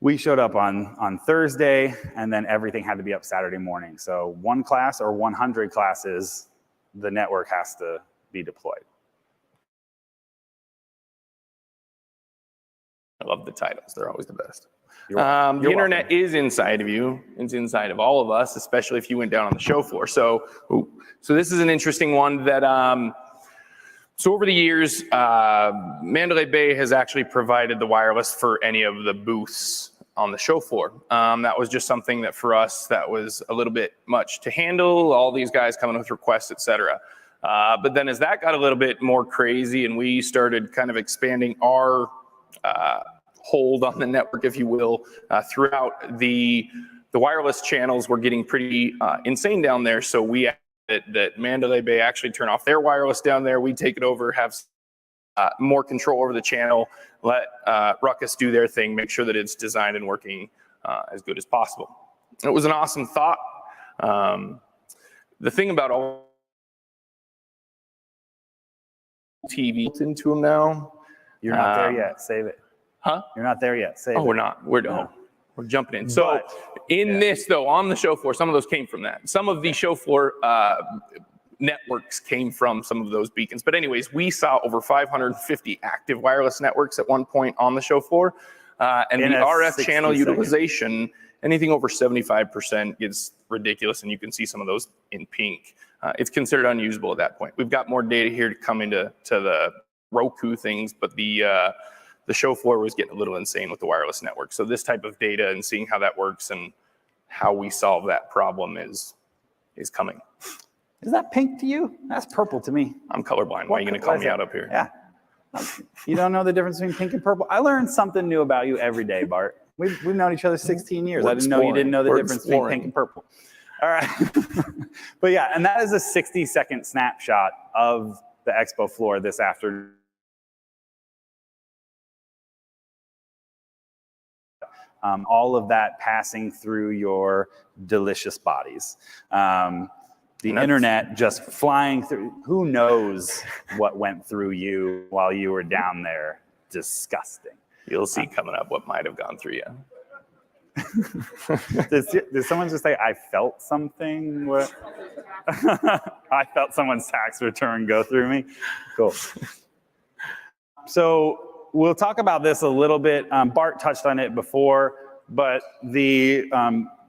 We showed up on Thursday, and then everything had to be up Saturday morning. So one class or 100 classes, the network has to be deployed. I love the titles. They're always the best. You're the internet welcome. is inside of you. It's inside of all of us, especially if you went down on the show floor. So this is an interesting one that, so over the years, Mandalay Bay has actually provided the wireless for any of the booths on the show floor. That was just something that for us, that was a little bit much to handle, all these guys coming with requests, et cetera. But then as that got a little bit more crazy and we started kind of expanding our hold on the network, if you will, throughout the wireless channels were getting pretty insane down there. So we that Mandalay Bay actually turn off their wireless down there. We take it over, have more control over the channel, let Ruckus do their thing, make sure that it's designed and working as good as possible. It was an awesome thought. The thing about all TV into them now. You're not there yet. Save it. Huh? You're not there yet. Save it. We're not. We're done. No. We're jumping in. So this, though, on the show floor, some of those came from that. Some of the show floor networks came from some of those beacons. But anyways, we saw over 550 active wireless networks at one point on the show floor. And In the a RF 60 channel second. utilization, anything over 75% is ridiculous. And you can see some of those in pink. It's considered unusable at that point. We've got more data here to come into the Roku things, but the show floor was getting a little insane with the wireless network. So this type of data and seeing how that works and how we solve that problem is coming. Is that pink to you? That's purple to me. I'm colorblind. Why are you going to call me out up here? Yeah. You don't know the difference between pink and purple? I learned something new about you every day, Bart. We've known each other 16 years. I didn't know you didn't know the difference between pink and purple. All right. But yeah, and that is a 60-second snapshot of the expo floor this afternoon. All of that passing through your delicious bodies. The internet just flying through. Who knows what went through you while you were down there? Disgusting. You'll see coming up what might have gone through you. Did someone just say, I felt something? What? I felt someone's tax return go through me? Cool. So we'll talk about this a little bit. Bart touched on it before, but the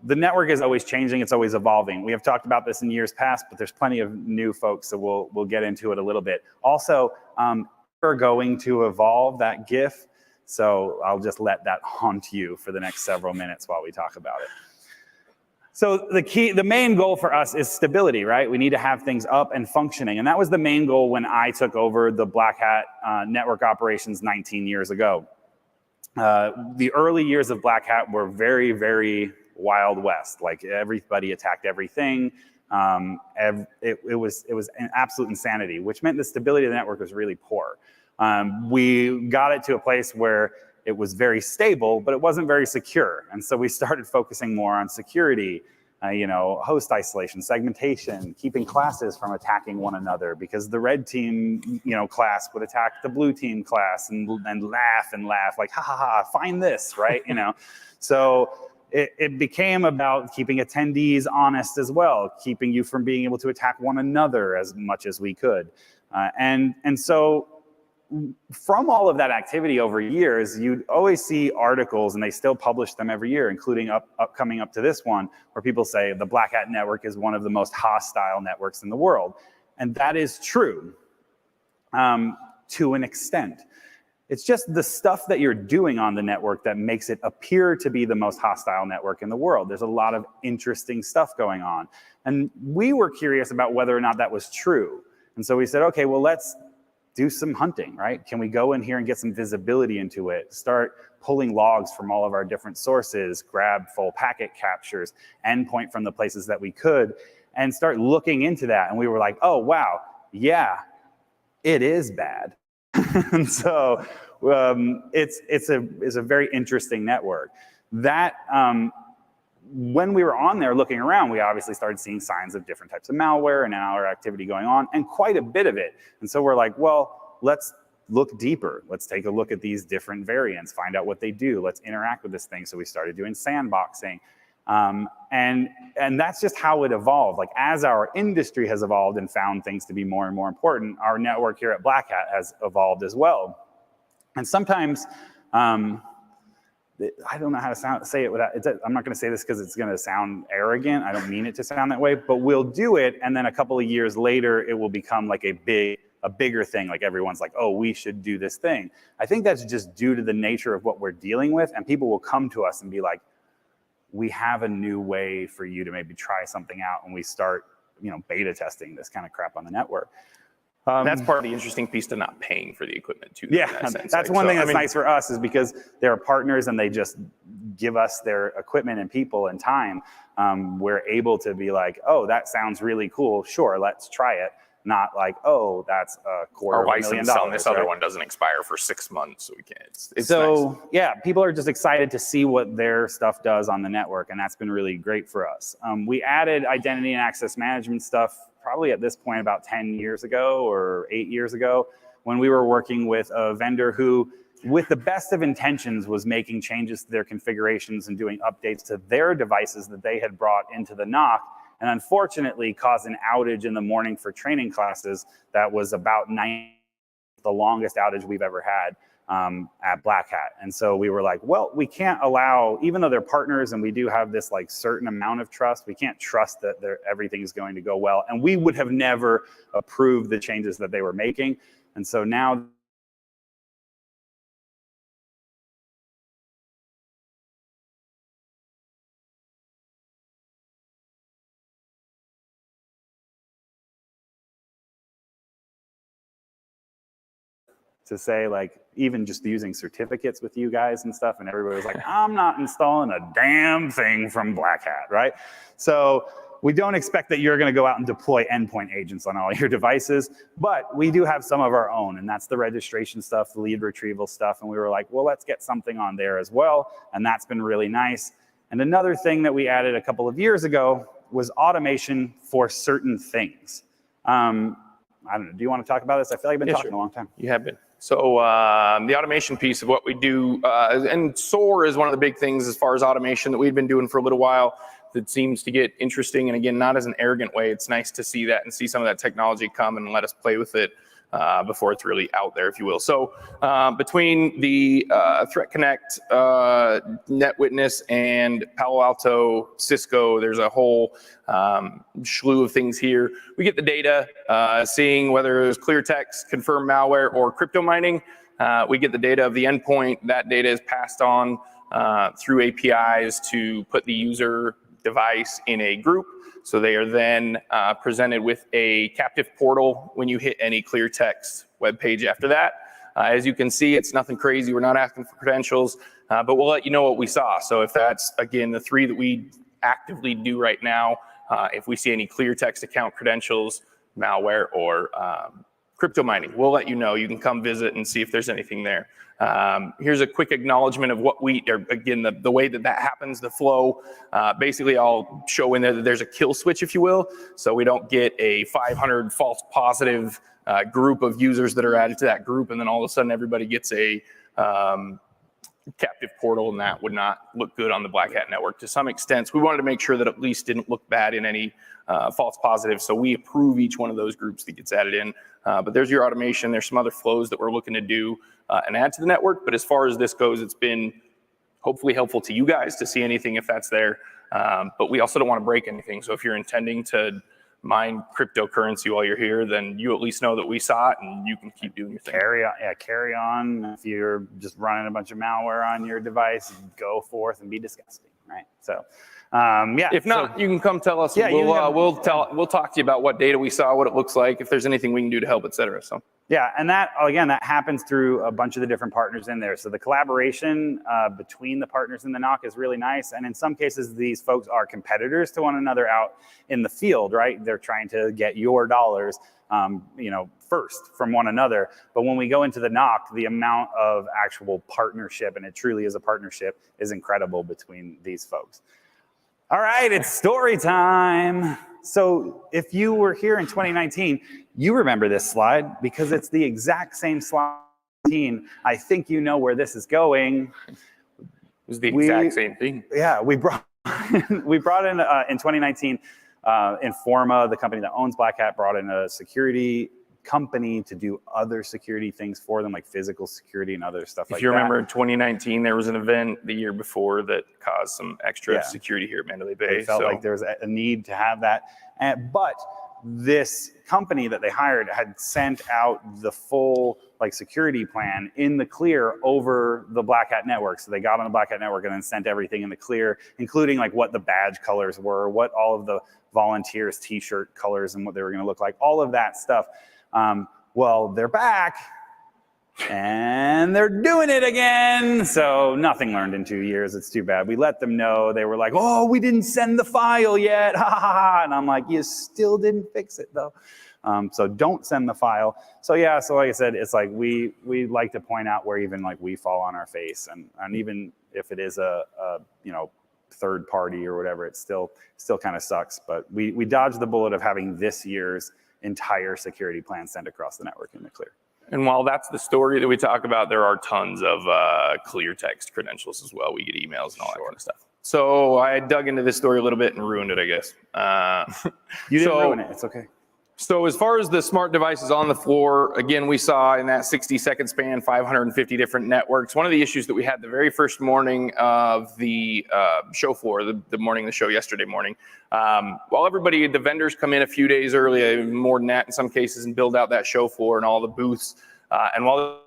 network is always changing. It's always evolving. We have talked about this in years past, but there's plenty of new folks, so we'll get into it a little bit. Also, we're going to evolve that GIF, so I'll just let that haunt you for the next several minutes while we talk about it. So the main goal for us is stability, right? We need to have things up and functioning, and that was the main goal when I took over the Black Hat network operations 19 years ago. The early years of Black Hat were very, very Wild West. Like everybody attacked everything. It was an absolute insanity, which meant the stability of the network was really poor. We got it to a place where it was very stable, but it wasn't very secure. And so we started focusing more on security, host isolation, segmentation, keeping classes from attacking one another, because the red team, class would attack the blue team class and laugh like, ha ha ha, find this, right? So it became about keeping attendees honest as well, keeping you from being able to attack one another as much as we could. And so from all of that activity over years, you'd always see articles, and they still publish them every year, including coming up to this one, where people say the Black Hat network is one of the most hostile networks in the world. And that is true to an extent. It's just the stuff that you're doing on the network that makes it appear to be the most hostile network in the world. There's a lot of interesting stuff going on. And we were curious about whether or not that was true. And so we said, okay, well, let's do some hunting, right? Can we go in here and get some visibility into it? Start pulling logs from all of our different sources, grab full packet captures, endpoint from the places that we could, and start looking into that. And we were like, oh, wow, yeah, it is bad. And so it's a very interesting network. That when we were on there looking around, we obviously started seeing signs of different types of malware and malware activity going on, and quite a bit of it. And so we're like, well, let's look deeper. Let's take a look at these different variants, find out what they do. Let's interact with this thing. So we started doing sandboxing. And that's just how it evolved. Like, as our industry has evolved and found things to be more and more important, our network here at Black Hat has evolved as well. And sometimes, I don't know how to say it without, I'm not going to say this because it's going to sound arrogant. I don't mean it to sound that way, but we'll do it. And then a couple of years later, it will become like a bigger thing. Like everyone's like, oh, we should do this thing. I think that's just due to the nature of what we're dealing with. And people will come to us and be like, we have a new way for you to maybe try something out. And we start, beta testing this kind of crap on the network. That's part of the interesting piece to not paying for the equipment too. Yeah, that's one thing that's nice for us is because they're partners and they just give us their equipment and people and time. We're able to be like, oh, that sounds really cool. Sure, let's try it. Not like, oh, that's $250,000. Our license on this other one doesn't expire for 6 months, so we can't. It's so nice. Yeah, people are just excited to see what their stuff does on the network, and that's been really great for us. We added identity and access management stuff probably at this point about 10 years ago or 8 years ago, when we were working with a vendor who, with the best of intentions, was making changes to their configurations and doing updates to their devices that they had brought into the NOC, and unfortunately caused an outage in the morning for training classes that was about the longest outage we've ever had at Black Hat. And so we were like, well, we can't allow, even though they're partners and we do have this like certain amount of trust, we can't trust that everything is going to go well. And we would have never approved the changes that they were making. And so now to say, like, even just using certificates with you guys and stuff, and everybody was like, I'm not installing a damn thing from Black Hat, right? So we don't expect that you're gonna go out and deploy endpoint agents on all your devices, but we do have some of our own, and that's the registration stuff, the lead retrieval stuff, and we were like, well, let's get something on there as well, and that's been really nice. And another thing that we added a couple of years ago was automation for certain things. I don't know, do you want to talk about this? I feel like I've been talking a long time. You have been. So the automation piece of what we do, and SOAR is one of the big things as far as automation that we've been doing for a little while that seems to get interesting. And again, not as an arrogant way. It's nice to see that and see some of that technology come and let us play with it before it's really out there, if you will. So between the Threat Connect, NetWitness, and Palo Alto, Cisco, there's a whole slew of things here. We get the data, seeing whether it's clear text, confirmed malware, or crypto mining. We get the data of the endpoint. That data is passed on through APIs to put the user device in a group. So they are then presented with a captive portal when you hit any clear text web page after that. As you can see, it's nothing crazy. We're not asking for credentials, but we'll let you know what we saw. So if that's, again, the 3 that we actively do right now, if we see any clear text account credentials, malware, or crypto mining, we'll let you know. You can come visit and see if there's anything there. Here's a quick acknowledgement of what again, the way that happens, the flow. Basically, I'll show in there that there's a kill switch, if you will, so we don't get a 500 false positive group of users that are added to that group, and then all of a sudden everybody gets a captive portal, and that would not look good on the Black Hat network. To some extent, we wanted to make sure that at least didn't look bad in any false positives, so we approve each one of those groups that gets added in. But there's your automation. There's some other flows that we're looking to do and add to the network. But as far as this goes, it's been hopefully helpful to you guys to see anything if that's there. But we also don't want to break anything. So if you're intending to mine cryptocurrency while you're here, then you at least know that we saw it and you can keep doing your thing. Carry on. If you're just running a bunch of malware on your device, go forth and be disgusting, right? So, If not, you can come tell us. Yeah, we'll talk to you about what data we saw, what it looks like, if there's anything we can do to help, et cetera. So. Yeah, and that happens through a bunch of the different partners in there. So the collaboration between the partners in the NOC is really nice. And in some cases, these folks are competitors to one another out in the field, right? They're trying to get your dollars, first from one another. But when we go into the NOC, the amount of actual partnership, and it truly is a partnership, is incredible between these folks. All right, it's story time. So if you were here in 2019, you remember this slide because it's the exact same slide. I think you know where this is going. It was the exact same thing. Yeah, we brought in 2019, Informa, the company that owns Black Hat, brought in a security company to do other security things for them, like physical security and other stuff like that. If you remember in 2019, there was an event the year before that caused some extra security here at Mandalay Bay. They felt like there was a need to have that. But this company that they hired had sent out the full security plan in the clear over the Black Hat network. So they got on the Black Hat network and then sent everything in the clear, including what the badge colors were, what all of the volunteers' t-shirt colors and what they were going to look like, all of that stuff. Well, they're back and they're doing it again. So nothing learned in 2 years. It's too bad. We let them know. They were like, oh, we didn't send the file yet. Ha ha ha. And I'm like, you still didn't fix it though. So don't send the file. So yeah, so like I said, it's like we like to point out where even like we fall on our face, and even if it is a third party or whatever, it still kind of sucks. But we dodged the bullet of having this year's entire security plan sent across the network in the clear. And while that's the story that we talk about, there are tons of clear text credentials as well. We get emails and all that kind of stuff. So I dug into this story a little bit and ruined it, I guess. You didn't ruin it. It's okay. So as far as the smart devices on the floor, again, we saw in that 60-second span, 550 different networks. One of the issues that we had the very first morning of the show floor, the morning of the show yesterday morning, while everybody, the vendors come in a few days early, more than that in some cases, and build out that show floor and all the booths, and while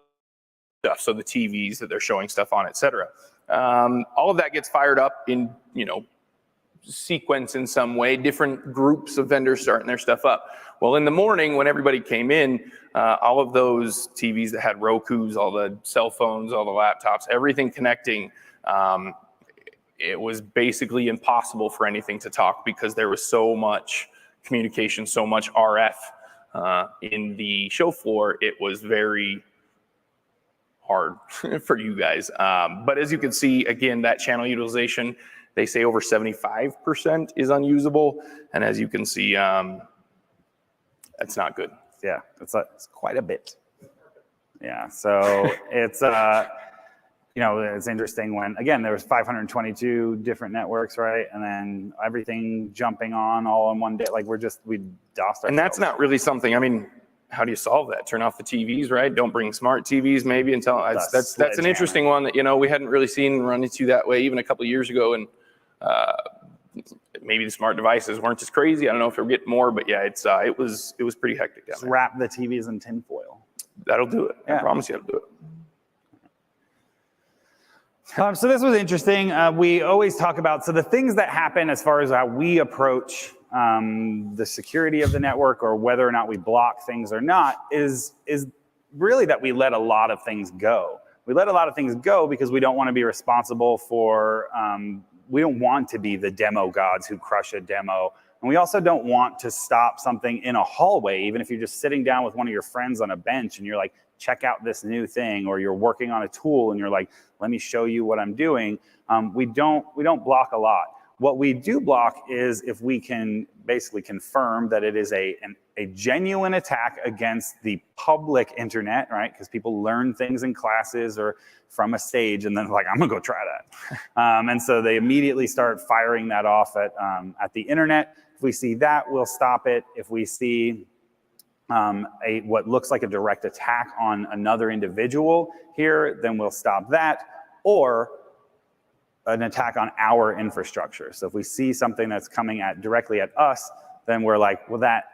stuff, so the TVs that they're showing stuff on, et cetera. All of that gets fired up in, sequence in some way, different groups of vendors starting their stuff up. Well, in the morning when everybody came in, all of those TVs that had Rokus, all the cell phones, all the laptops, everything connecting, it was basically impossible for anything to talk because there was so much communication, so much RF in the show floor. It was very hard for you guys. But as you can see, again, that channel utilization, they say over 75% is unusable. And as you can see, that's not good. Yeah, it's quite a bit. Yeah, so it's, it's interesting when, again, there was 522 different networks, right? And then everything jumping on all in one day. Like we DOSed ourselves. And that's not really something, I mean, how do you solve that? Turn off the TVs, right? Don't bring smart TVs maybe until, that's an interesting one that, we hadn't really seen run into that way even a couple of years ago. And maybe the smart devices weren't as crazy. I don't know if it'll get more, but yeah, it was pretty hectic down there. Wrap the TVs in tinfoil. That'll do it. Yeah. I promise you it'll do it. So this was interesting. We always talk about, so the things that happen as far as how we approach the security of the network or whether or not we block things or not is really that we let a lot of things go. We let a lot of things go because we don't want to be responsible for, we don't want to be the demo gods who crush a demo. And we also don't want to stop something in a hallway, even if you're just sitting down with one of your friends on a bench and you're like, check out this new thing, or you're working on a tool and you're like, let me show you what I'm doing. We don't block a lot. What we do block is if we can basically confirm that it is a genuine attack against the public internet, right? Because people learn things in classes or from a stage and then like, I'm gonna go try that. And so they immediately start firing that off at the internet. If we see that, we'll stop it. If we see what looks like a direct attack on another individual here, then we'll stop that. Or an attack on our infrastructure. So if we see something that's coming directly at us, then we're like, well, that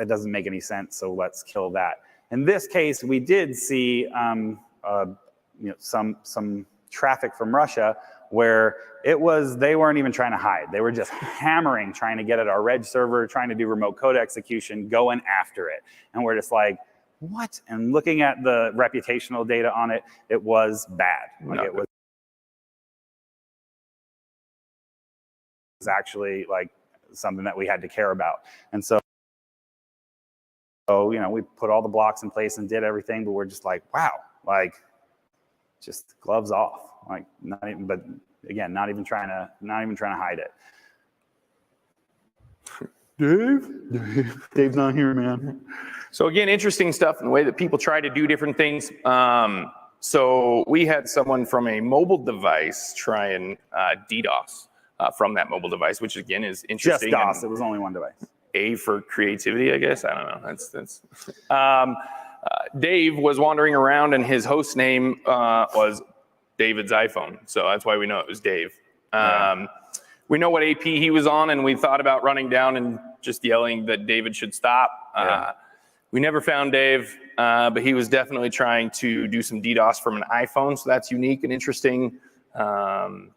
doesn't make any sense, so let's kill that. In this case, we did see some traffic from Russia where they weren't even trying to hide. They were just hammering, trying to get at our reg server, trying to do remote code execution, going after it. And we're just like, what? And looking at the reputational data on it, it was bad. Like it was actually like something that we had to care about. And so, we put all the blocks in place and did everything, but we're just like, wow, like just gloves off. Like not even, but again, not even trying to hide it. Dave's not here, man. So again, interesting stuff in the way that people try to do different things. So we had someone from a mobile device try and DDoS from that mobile device, which again is interesting. Just DOS. It was only one device. A for creativity, I guess. I don't know. That's. Dave was wandering around, and his host name was David's iPhone, so that's why we know it was Dave. We know what AP he was on, and we thought about running down and just yelling that David should stop. We never found Dave, but he was definitely trying to do some DDoS from an iPhone, so that's unique and interesting.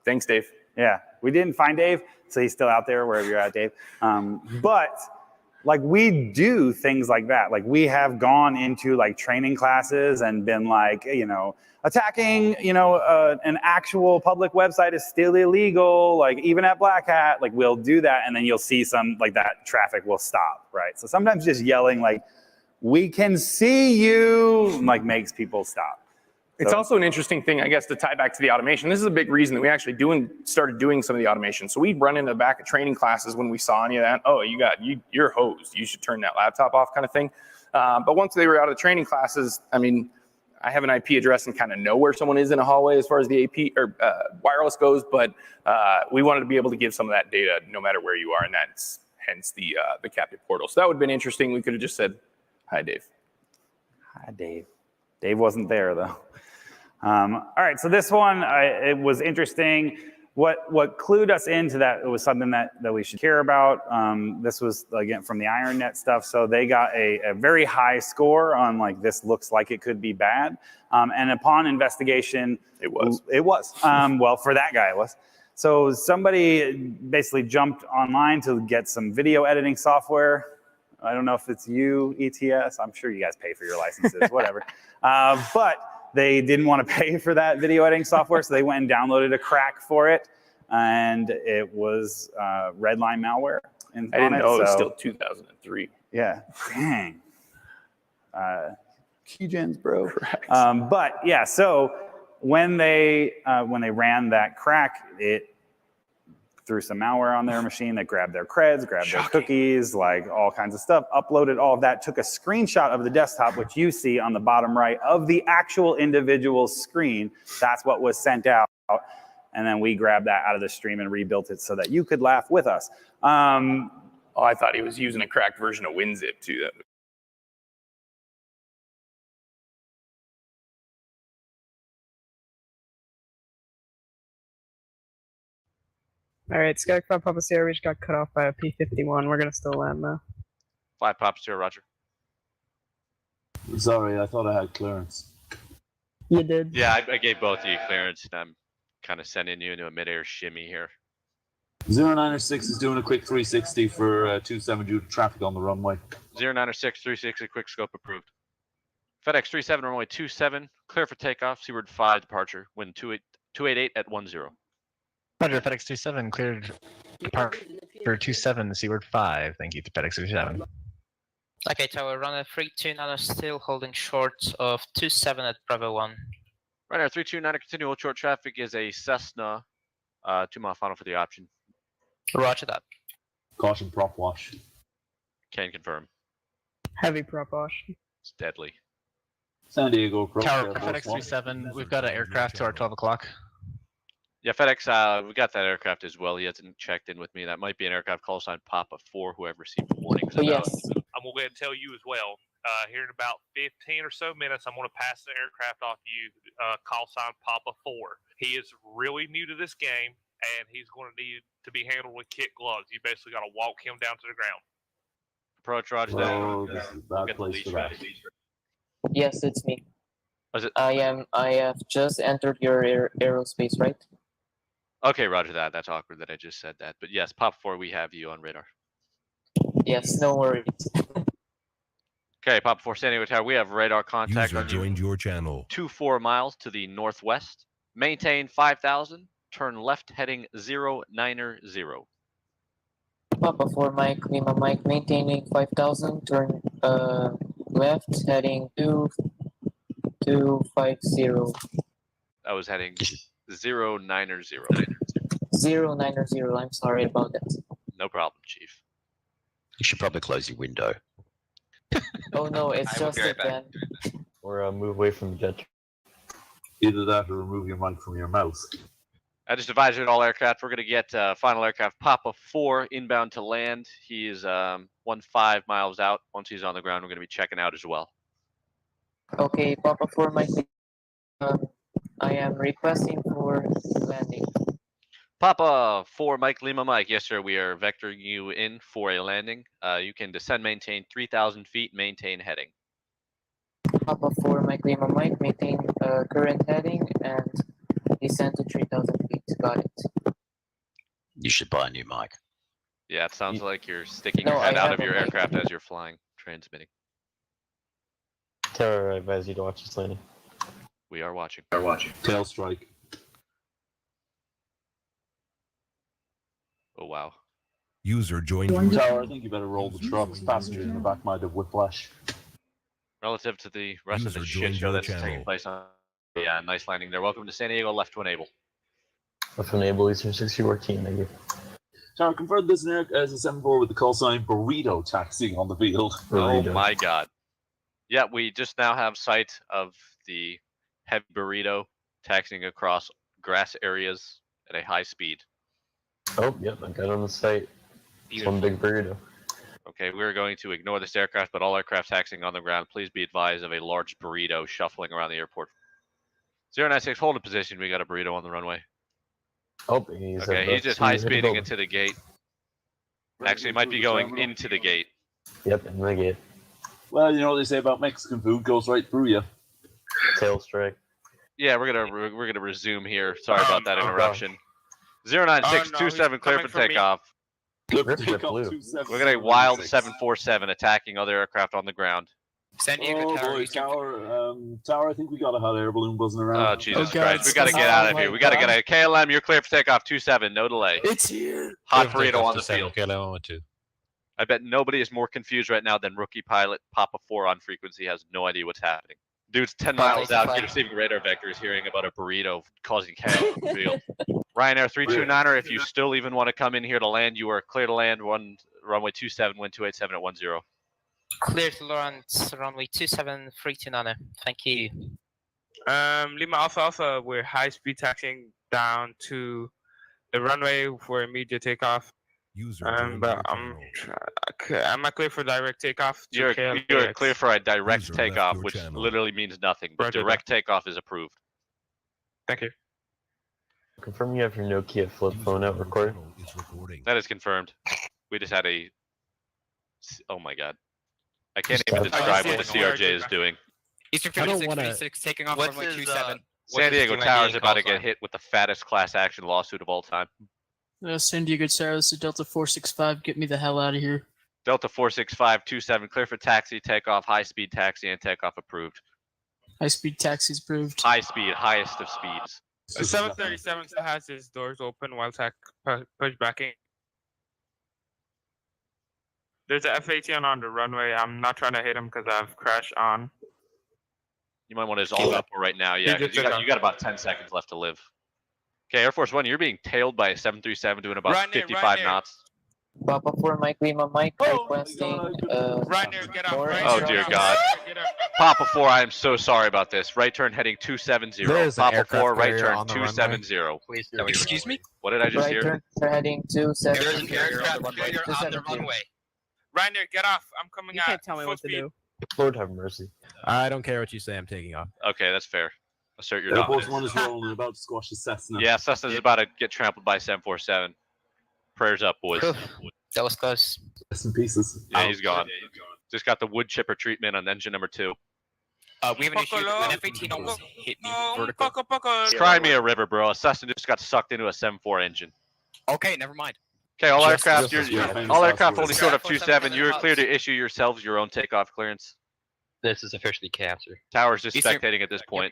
Thanks, Dave. Yeah, we didn't find Dave, so he's still out there wherever you're at, Dave. But like we do things like that. Like we have gone into like training classes and been like, you know, attacking, you know, an actual public website is still illegal. Like even at Black Hat, like we'll do that, and then you'll see some like that traffic will stop, right? So sometimes just yelling like, "We can see you," like makes people stop. It's So- also an interesting thing, I guess, to tie back to the automation. This is a big reason that we actually started doing some of the automation. So we'd run in the back of training classes when we saw any of that. Oh, you're hosed. You should turn that laptop off, kind of thing. But once they were out of the training classes, I mean, I have an IP address and kind of know where someone is in a hallway as far as the AP or wireless goes. But we wanted to be able to give some of that data no matter where you are, and that's hence the captive portal. So that would have been interesting. We could have just said, "Hi, Dave." Hi, Dave. Dave wasn't there though. All right, so this one, it was interesting. What clued us into that, it was something that we should care about. This was, again, from the IronNet stuff. So they got a very high score on like, this looks like it could be bad. And upon investigation, It was. Well, for that guy, it was. So somebody basically jumped online to get some video editing software. I don't know if it's you, ETS. I'm sure you guys pay for your licenses, whatever. But they didn't want to pay for that video editing software, so they went and downloaded a crack for it, and it was Redline malware. I didn't know it was still 2003. Yeah, dang. Keygens, bro. Correct. But yeah, so when they ran that crack, it threw some malware on their machine that grabbed their creds, grabbed their cookies, like all kinds of stuff, uploaded all of that, took a screenshot of the desktop, which you see on the bottom right of the actual individual screen. That's what was sent out. And then we grabbed that out of the stream and rebuilt it so that you could laugh with us. Oh, I thought he was using a cracked version of WinZip too. That All right, Skycloud Papa Sierra, we just got cut off by a P-51. We're gonna still land though. 5 pops here, Roger. Sorry, I thought I had clearance. You did. Yeah, I gave both of you clearance, and I'm kind of sending you into a midair shimmy here. 096 is doing a quick 360 for 27 due to traffic on the runway. 096, 360, quick scope approved. FedEx 37, runway 27, clear for takeoff, Seaward 5 departure, wind 288 at 10. Roger, FedEx 27 cleared departure 27, Seaward 5. Thank you, FedEx 37. Okay, Tower, runner 329 still holding short of 27 at Bravo 1. Runner 329, continual short traffic is a Cessna, 2-mile final for the option. Roger that. Caution prop wash. Can confirm. Heavy prop wash. It's deadly. San Diego, Tower, FedEx 37, we've got an aircraft to our 12 o'clock. Yeah, FedEx, we got that aircraft as well. He hasn't checked in with me. That might be an aircraft call sign Papa 4, whoever received the warnings. Yes. I'm going to go ahead and tell you as well. Here in about 15 or so minutes, I'm going to pass the aircraft off to you, call sign Papa 4. He is really new to this game, and he's going to need to be handled with kit gloves. You basically got to walk him down to the ground. Approach, Roger. Oh, this is a bad place for that. Yes, it's me. Was it? I have just entered your aerospace, right? Okay, Roger that. That's awkward that I just said that. But yes, Pop 4, we have you on radar. Yes, no worries. Okay, Pop 4, San Diego Tower. We have radar contact User on you. joined your channel. 24 miles to the northwest. Maintain 5,000. Turn left heading 090. Papa 4 Mike, Lima Mike, maintaining 5,000. Turn left heading 250. I was heading 090. 090. I'm sorry about that. No problem, Chief. You should probably close your window. Oh no, it's just a fan. Or move away from the jet. Either that or remove your mic from your mouth. I just advised you at all aircraft. We're going to get final aircraft Papa 4 inbound to land. He is 15 miles out. Once he's on the ground, we're going to be checking out as well. Okay, Papa 4 Mike. I am requesting for landing. Papa 4 Mike Lima Mike. Yes, sir. We are vectoring you in for a landing. You can descend, maintain 3,000 feet, maintain heading. Papa 4 Mike Lima Mike, maintain current heading and descend to 3,000 feet. Got it. You should buy a new mic. Yeah, it sounds like you're sticking No, your head I out have of your a mic. aircraft as you're flying, transmitting. Terror, I advise you to watch this landing. We are watching. Tail strike. Oh wow. User joined. Tower, I think you better roll the trucks. Passengers in the back might have whiplash. Relative to the rest of the User shit joined show your that's channel. taking place on. Yeah, nice landing there. Welcome to San Diego. Left to enable. Left enable Eastern 60 work team, thank you. Tower, confirm this as a 7-4 with the call sign Burrito taxiing on the field. Oh my god. Yeah, we just now have sight of the heavy burrito taxiing across grass areas at a high speed. Oh, yep, I got it on the site. It's one big burrito. Okay, we're going to ignore this aircraft, but all aircraft taxiing on the ground, please be advised of a large burrito shuffling around the airport. 096, hold a position. We got a burrito on the runway. Oh, he's Okay, he's just high speeding into the gate. Actually, he might be going into the gate. Yep, in the gate. Well, you know what they say about Mexican food, goes right through you. Tail strike. Yeah, we're gonna resume here. Sorry about that interruption. 09627, clear for takeoff. We're gonna wild 747 attacking other aircraft on the ground. San Diego Oh Tower. boy, Tower, I think we got a hot air balloon buzzing around. Oh Jesus Christ! We gotta get out of here. We gotta get out. KLM, you're clear for takeoff. 27, no delay. It's here. Hot burrito on the field. KLM 2. I bet nobody is more confused right now than rookie pilot Papa 4 on frequency has no idea what's happening. Dude's 10 miles out, he's receiving radar vectors, hearing about a burrito causing chaos in the field. Ryanair 329er, if you still even want to come in here to land, you are clear to land. Runway 27, wind 287 at 10. Clear to Lawrence, runway 27, 329. Thank you. Lima Alpha Alpha, we're high speed taxiing down to the runway for immediate takeoff. But am I clear for direct takeoff? You're clear for a direct takeoff, which literally means nothing, but direct takeoff is approved. Thank you. Confirm you have your Nokia flip phone out recorded. That is confirmed. We just had a... Oh my god. I can't even describe what the CRJ is doing. Eastern 5636 taking off runway 27. San Diego Tower is about to get hit with the fattest class action lawsuit of all time. San Diego Tower, this is Delta 465. Get me the hell out of here. Delta 46527, clear for taxi, takeoff, high speed taxi, and takeoff approved. High speed taxis approved. High speed, highest of speeds. 737 still has his doors open while push backing. There's an F-18 on the runway. I'm not trying to hit him because I have crash on. You might want to just all up right now, yeah, 'cause you got about 10 seconds left to live. Okay, Air Force One, you're being tailed by a 737 doing about 55 knots. Papa 4, Mike Lima, Mike, requesting Oh dear God. Papa 4, I am so sorry about this. Right turn heading 270. There's an Papa aircraft 4, right carrier turn on the 270. Please Excuse me? What did I just right hear? turn for heading 270. There's an aircraft carrier on the runway. Ryanair, get off. I'm coming out. You can't tell me what to do. Lord have mercy. I don't care what you say. I'm taking off. Okay, that's fair. Assert your Air Force dominance. 1 is rolling, about to squash the Cessna. Yeah, Cessna's about to get trampled by 747. Prayers up, boys. That was close. Rest in pieces. Yeah, he's gone. Just got the wood chipper treatment on engine number 2. We have an issue. An F-18 almost hit me vertical. Cry me a river, bro. A Cessna just got sucked into a 7.4 engine. Okay, never mind. Okay, all Just- aircraft, just- yeah, all aircraft famous only short of Southwest. 27. You are clear to issue yourselves your own takeoff clearance. This is officially cancer. Tower's just Eastern- spectating at this point.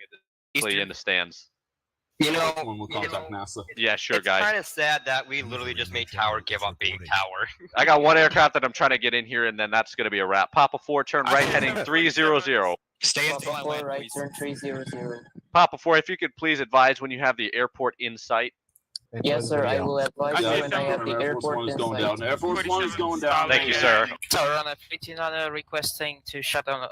Play in the stands. You know, One will contact NASA. Yeah, sure, it's guys. kind of sad that we literally just made Tower give up being Tower. I got one aircraft that I'm trying to get in here, and then that's going to be a wrap. Papa 4, turn right heading 300. Stay until I Papa 4, land, right please. turn 300. Papa 4, if you could please advise when you have the airport in sight. Yes, sir. I will advise you when I have the Air Force 1 airport is going inside. down. Air Force 1 is going down. Thank you, sir. Tower runner 329 requesting to shut down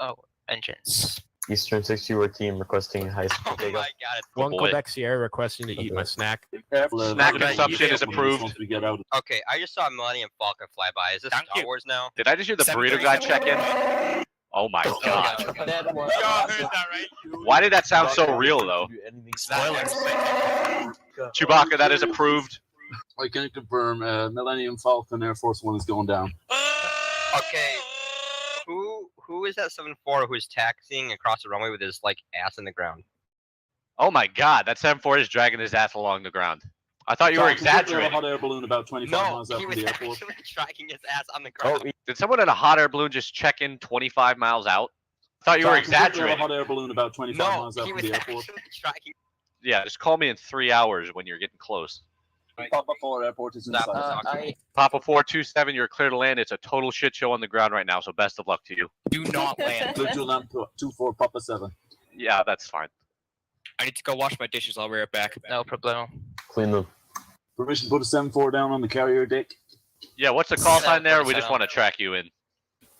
engines. Eastern 60 work team requesting high speed Oh my takeoff. god, it's One boy. Quebec Sierra requesting to eat my snack. Snack consumption is approved. Once we get out. okay. I just saw a Millennium Falcon fly by. Is this Thank Star you. Wars now? Did I just hear the burrito guy check in? Oh my god. That was Y'all heard that, right? Why did that sound so real, though? Spoilers. Chewbacca, that is approved. I can confirm Millennium Falcon Air Force 1 is going down. Okay. Who is that 7-4 who's taxiing across the runway with his like ass in the ground? Oh my god, that 7.4 is dragging his ass along the ground. I thought you were Tom, can you put me on a exaggerating. hot air balloon about 25 miles out He from was the airport. actually tracking his ass on the Oh, ground. did someone in a hot air balloon just check in 25 miles out? I thought you Tom, were can you put me on a exaggerating. hot air balloon about 25 miles out he from was the airport. actually tracking. Yeah, just call me in 3 hours when you're getting close. Papa 4 airport is in sight. Papa 427, you're clear to land. It's a total shit show on the ground right now, so best of luck to you. Do not land. Blue 2 land 24 Papa 7. Yeah, that's fine. I need to go wash my dishes. I'll be right back. No problem. Clean them. Permission to put a 7-4 down on the carrier deck. Yeah, what's the call sign there? We just want to track you in.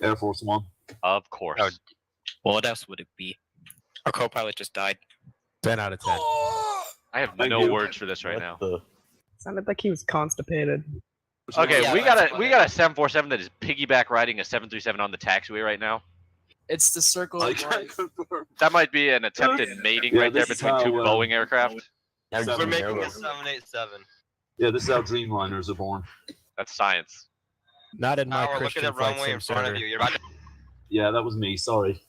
Air Force 1. Of course. What else would it be? Our co-pilot just died. 10 out of 10. I have Thank no you. words for this right now. Sounded like he was constipated. Okay, Yeah, we got that's a 747 that is piggyback riding a 737 on the taxiway right now. It's the circle I of can't life. confirm. That might be an attempted mating Yeah, right there this is between two how, Boeing aircraft. We're making a 787. Yeah, this is how Dreamliners are born. That's science. Not in my Power, look at Christian the flight runway sim in front of server. you. You're about to. Yeah, that was me. Sorry.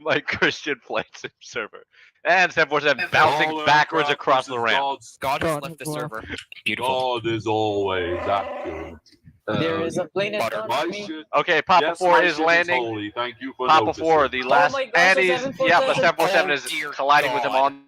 My Christian flight sim server. And 747 bouncing All backwards aircraft across the versus ramp. God's- God has God left the of war. server. Beautiful. God is always accurate. There is a plane in front my of me. shit. Okay, Papa Yes, 4 my is shit landing. holy. Thank you for Papa noticing. 4, the last. my gosh, And a he's. 747. Yep, the 747 Oh, is dear colliding with him God. on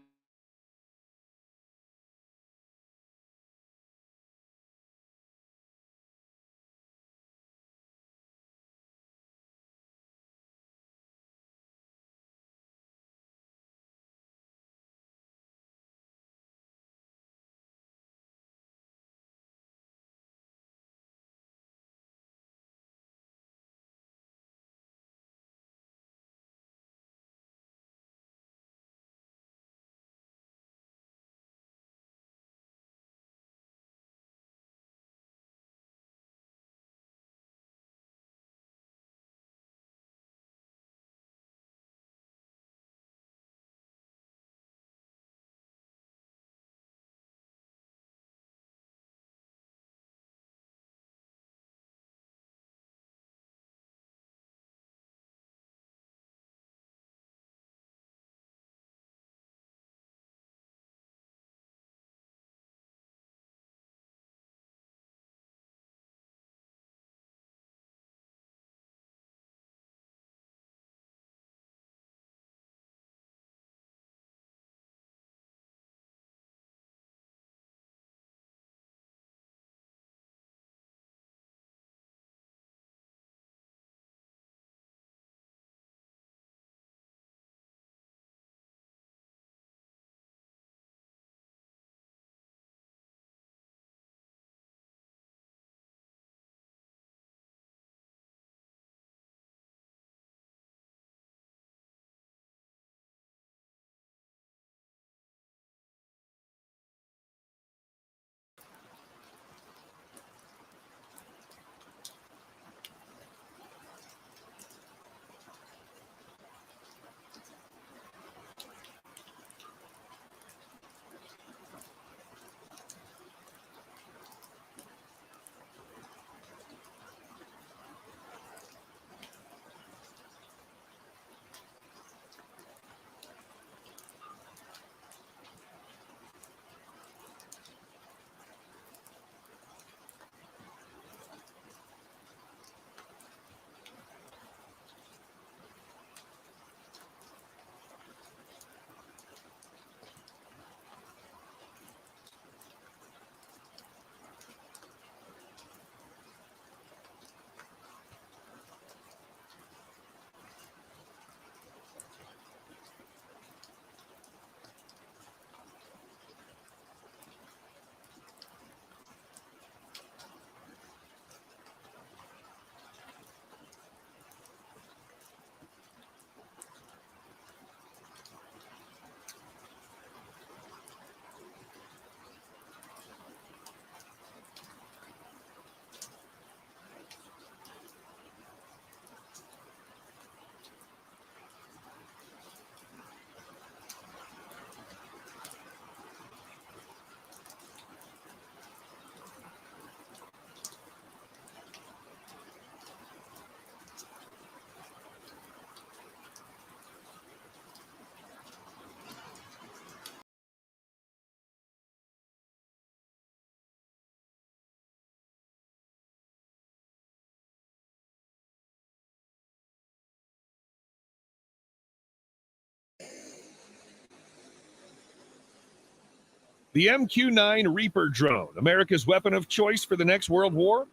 The MQ-9 Reaper drone, America's weapon of choice for the next World War?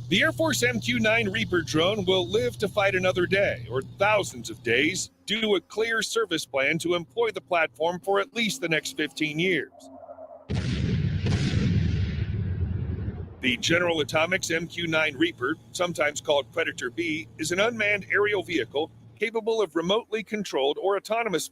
The Air Force MQ-9 Reaper drone will live to fight another day, or thousands of days, due to a clear service plan to employ the platform for at least the next 15 years. The General Atomics MQ-9 Reaper, sometimes called Predator B, is an unmanned aerial vehicle capable of remotely controlled or autonomous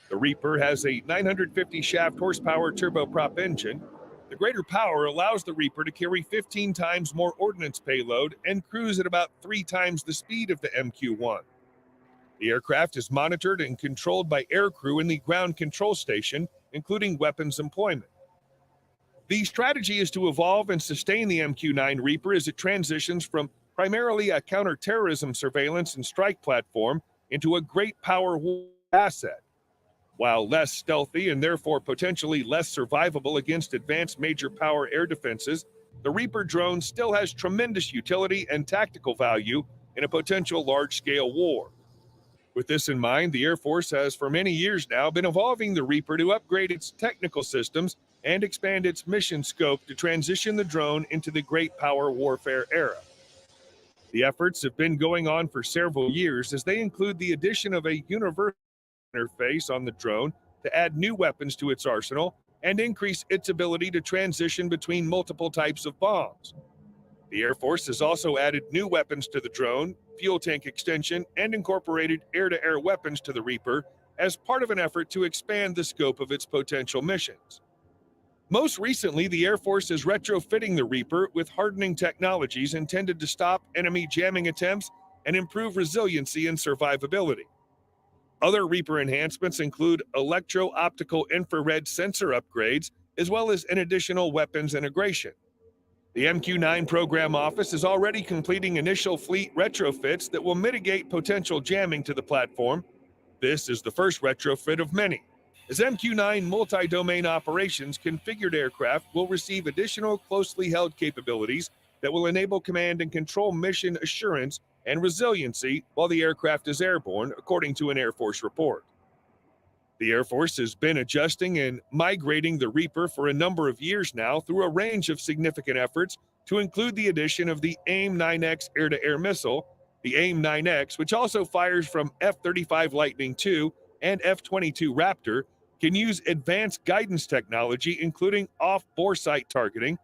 The Reaper has a 950 shaft horsepower turboprop engine. The greater power allows the Reaper to carry 15 times more ordnance payload and cruise at about 3 times the speed of the MQ-1. The aircraft is monitored and controlled by aircrew in the ground control station, including weapons employment. The strategy is to evolve and sustain the MQ-9 Reaper as it transitions from primarily a counterterrorism surveillance and strike platform into a great power war asset. While less stealthy and therefore potentially less survivable against advanced major power air defenses, the Reaper drone still has tremendous utility and tactical value in a potential large-scale war. With this in mind, the Air Force has for many years now been evolving the Reaper to upgrade its technical systems and expand its mission scope to transition the drone into the great power warfare era. The efforts have been going on for several years as they include the addition of a universal interface on the drone to add new weapons to its arsenal and increase its ability to transition between multiple types of bombs. The Air Force has also added new weapons to the drone, fuel tank extension, and incorporated air-to-air weapons to the Reaper as part of an effort to expand the scope of its potential missions. Most recently, the Air Force is retrofitting the Reaper with hardening technologies intended to stop enemy jamming attempts and improve resiliency and survivability. Other Reaper enhancements include electro-optical infrared sensor upgrades, as well as an additional weapons integration. The MQ-9 program office is already completing initial fleet retrofits that will mitigate potential jamming to the platform. This is the first retrofit of many, as MQ-9 multi-domain operations configured aircraft will receive additional closely held capabilities that will enable command and control mission assurance and resiliency while the aircraft is airborne, according to an Air Force report. The Air Force has been adjusting and migrating the Reaper for a number of years now through a range of significant efforts to include the addition of the AIM-9X air-to-air missile, the AIM-9X, which also fires from F-35 Lightning II and F-22 Raptor, can use advanced guidance technology, including off-bore sight targeting,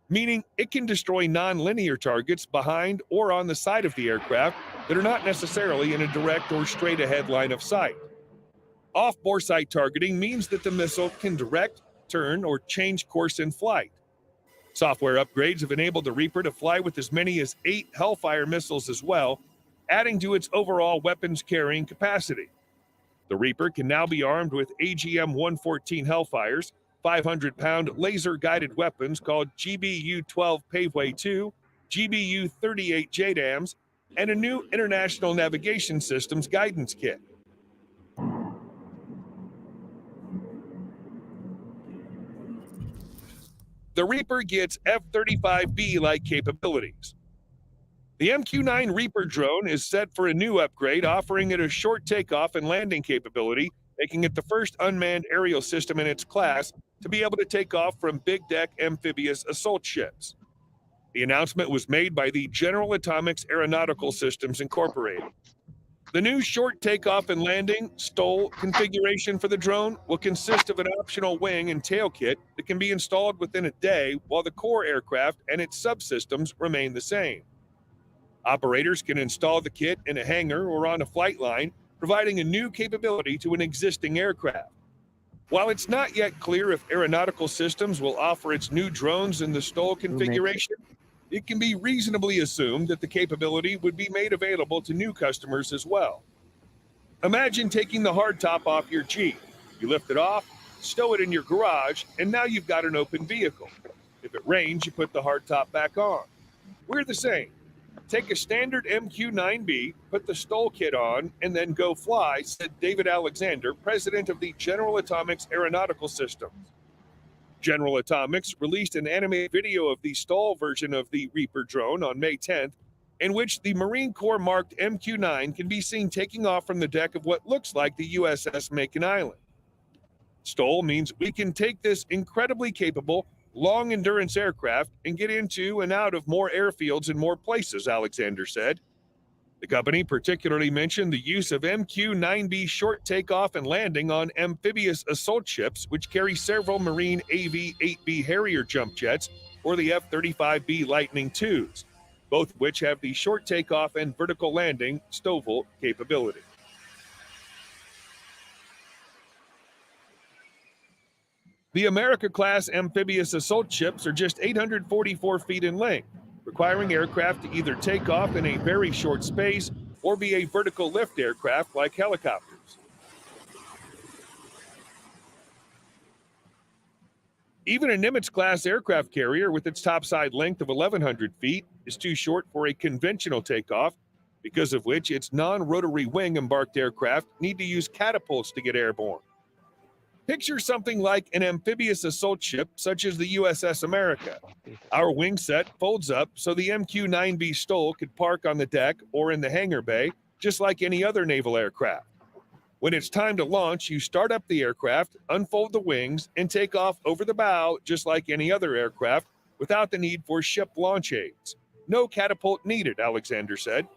meaning it can destroy non-linear targets behind or on the side of the aircraft that are not necessarily in a direct or straight-ahead line of sight. Off-bore sight targeting means that the missile can direct, turn, or change course in flight. Software upgrades have enabled the Reaper to fly with as many as 8 Hellfire missiles as well, adding to its overall weapons carrying capacity. The Reaper can now be armed with AGM-114 Hellfires, 500-pound laser-guided weapons called GBU-12 Paveway 2, GBU-38 JDAMs, and a new International Navigation Systems guidance kit. The Reaper gets F-35B-like capabilities. The MQ-9 Reaper drone is set for a new upgrade, offering it a short takeoff and landing capability, making it the first unmanned aerial system in its class to be able to take off from big-deck amphibious assault ships. The announcement was made by the General Atomics Aeronautical Systems Incorporated. The new short takeoff and landing STOL configuration for the drone will consist of an optional wing and tail kit that can be installed within a day, while the core aircraft and its subsystems remain the same. Operators can install the kit in a hangar or on a flight line, providing a new capability to an existing aircraft. While it's not yet clear if Aeronautical Systems will offer its new drones in the STOL configuration, it can be reasonably assumed that the capability would be made available to new customers as well. Imagine taking the hardtop off your Jeep. You lift it off, stow it in your garage, and now you've got an open vehicle. If it rains, you put the hardtop back on. We're the same. Take a standard MQ-9B, put the STOL kit on, and then go fly, said David Alexander, president of the General Atomics Aeronautical Systems. General Atomics released an animated video of the STOL version of the Reaper drone on May 10th, in which the Marine Corps marked MQ-9 can be seen taking off from the deck of what looks like the USS Macon Island. STOL means we can take this incredibly capable, long-endurance aircraft and get into and out of more airfields and more places, Alexander said. The company particularly mentioned the use of MQ-9B short takeoff and landing on amphibious assault ships, which carry several Marine AV-8B Harrier jump jets or the F-35B Lightning IIs, both of which have the short takeoff and vertical landing STOVL capability. The America-class amphibious assault ships are just 844 feet in length, requiring aircraft to either take off in a very short space or be a vertical lift aircraft like helicopters. Even a Nimitz-class aircraft carrier with its topside length of 1,100 feet is too short for a conventional takeoff, because of which its non-rotary wing embarked aircraft need to use catapults to get airborne. Picture something like an amphibious assault ship such as the USS America. Our wing set folds up so the MQ-9B STOL could park on the deck or in the hangar bay, just like any other naval aircraft. When it's time to launch, you start up the aircraft, unfold the wings, and take off over the bow just like any other aircraft without the need for ship launch aids. No catapult needed, Alexander said.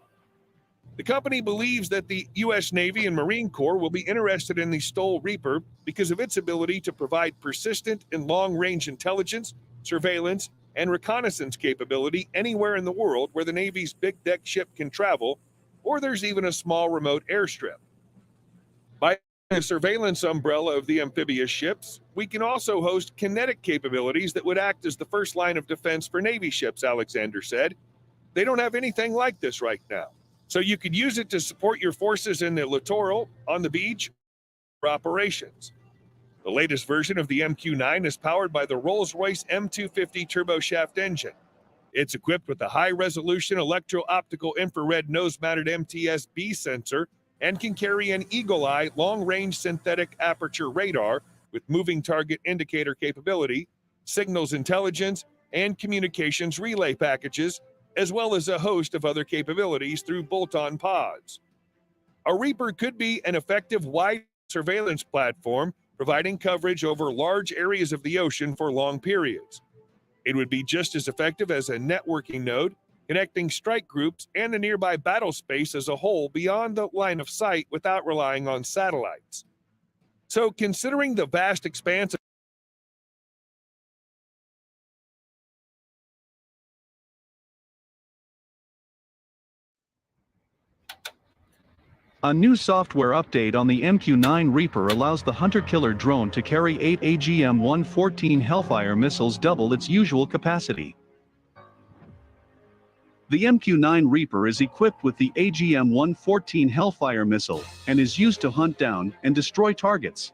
The company believes that the U.S. Navy and Marine Corps will be interested in the STOL Reaper because of its ability to provide persistent and long-range intelligence, surveillance, and reconnaissance capability anywhere in the world where the Navy's big deck ship can travel, or there's even a small remote airstrip. By the surveillance umbrella of the amphibious ships, we can also host kinetic capabilities that would act as the first line of defense for Navy ships, Alexander said. They don't have anything like this right now. So you could use it to support your forces in the littoral, on the beach, or operations. The latest version of the MQ-9 is powered by the Rolls-Royce M250 turboshaft engine. It's equipped with a high-resolution electro-optical infrared nose-mounted MTS-B sensor and can carry an eagle-eye long-range synthetic aperture radar with moving target indicator capability, signals intelligence, and communications relay packages, as well as a host of other capabilities through bolt-on pods. A Reaper could be an effective wide surveillance platform, providing coverage over large areas of the ocean for long periods. It would be just as effective as a networking node, connecting strike groups and the nearby battle space as a whole beyond the line of sight without relying on satellites. So, considering the vast expanse of a new software update on the MQ-9 Reaper allows the hunter-killer drone to carry 8 AGM-114 Hellfire missiles, double its usual capacity. The MQ-9 Reaper is equipped with the AGM-114 Hellfire missile and is used to hunt down and destroy targets.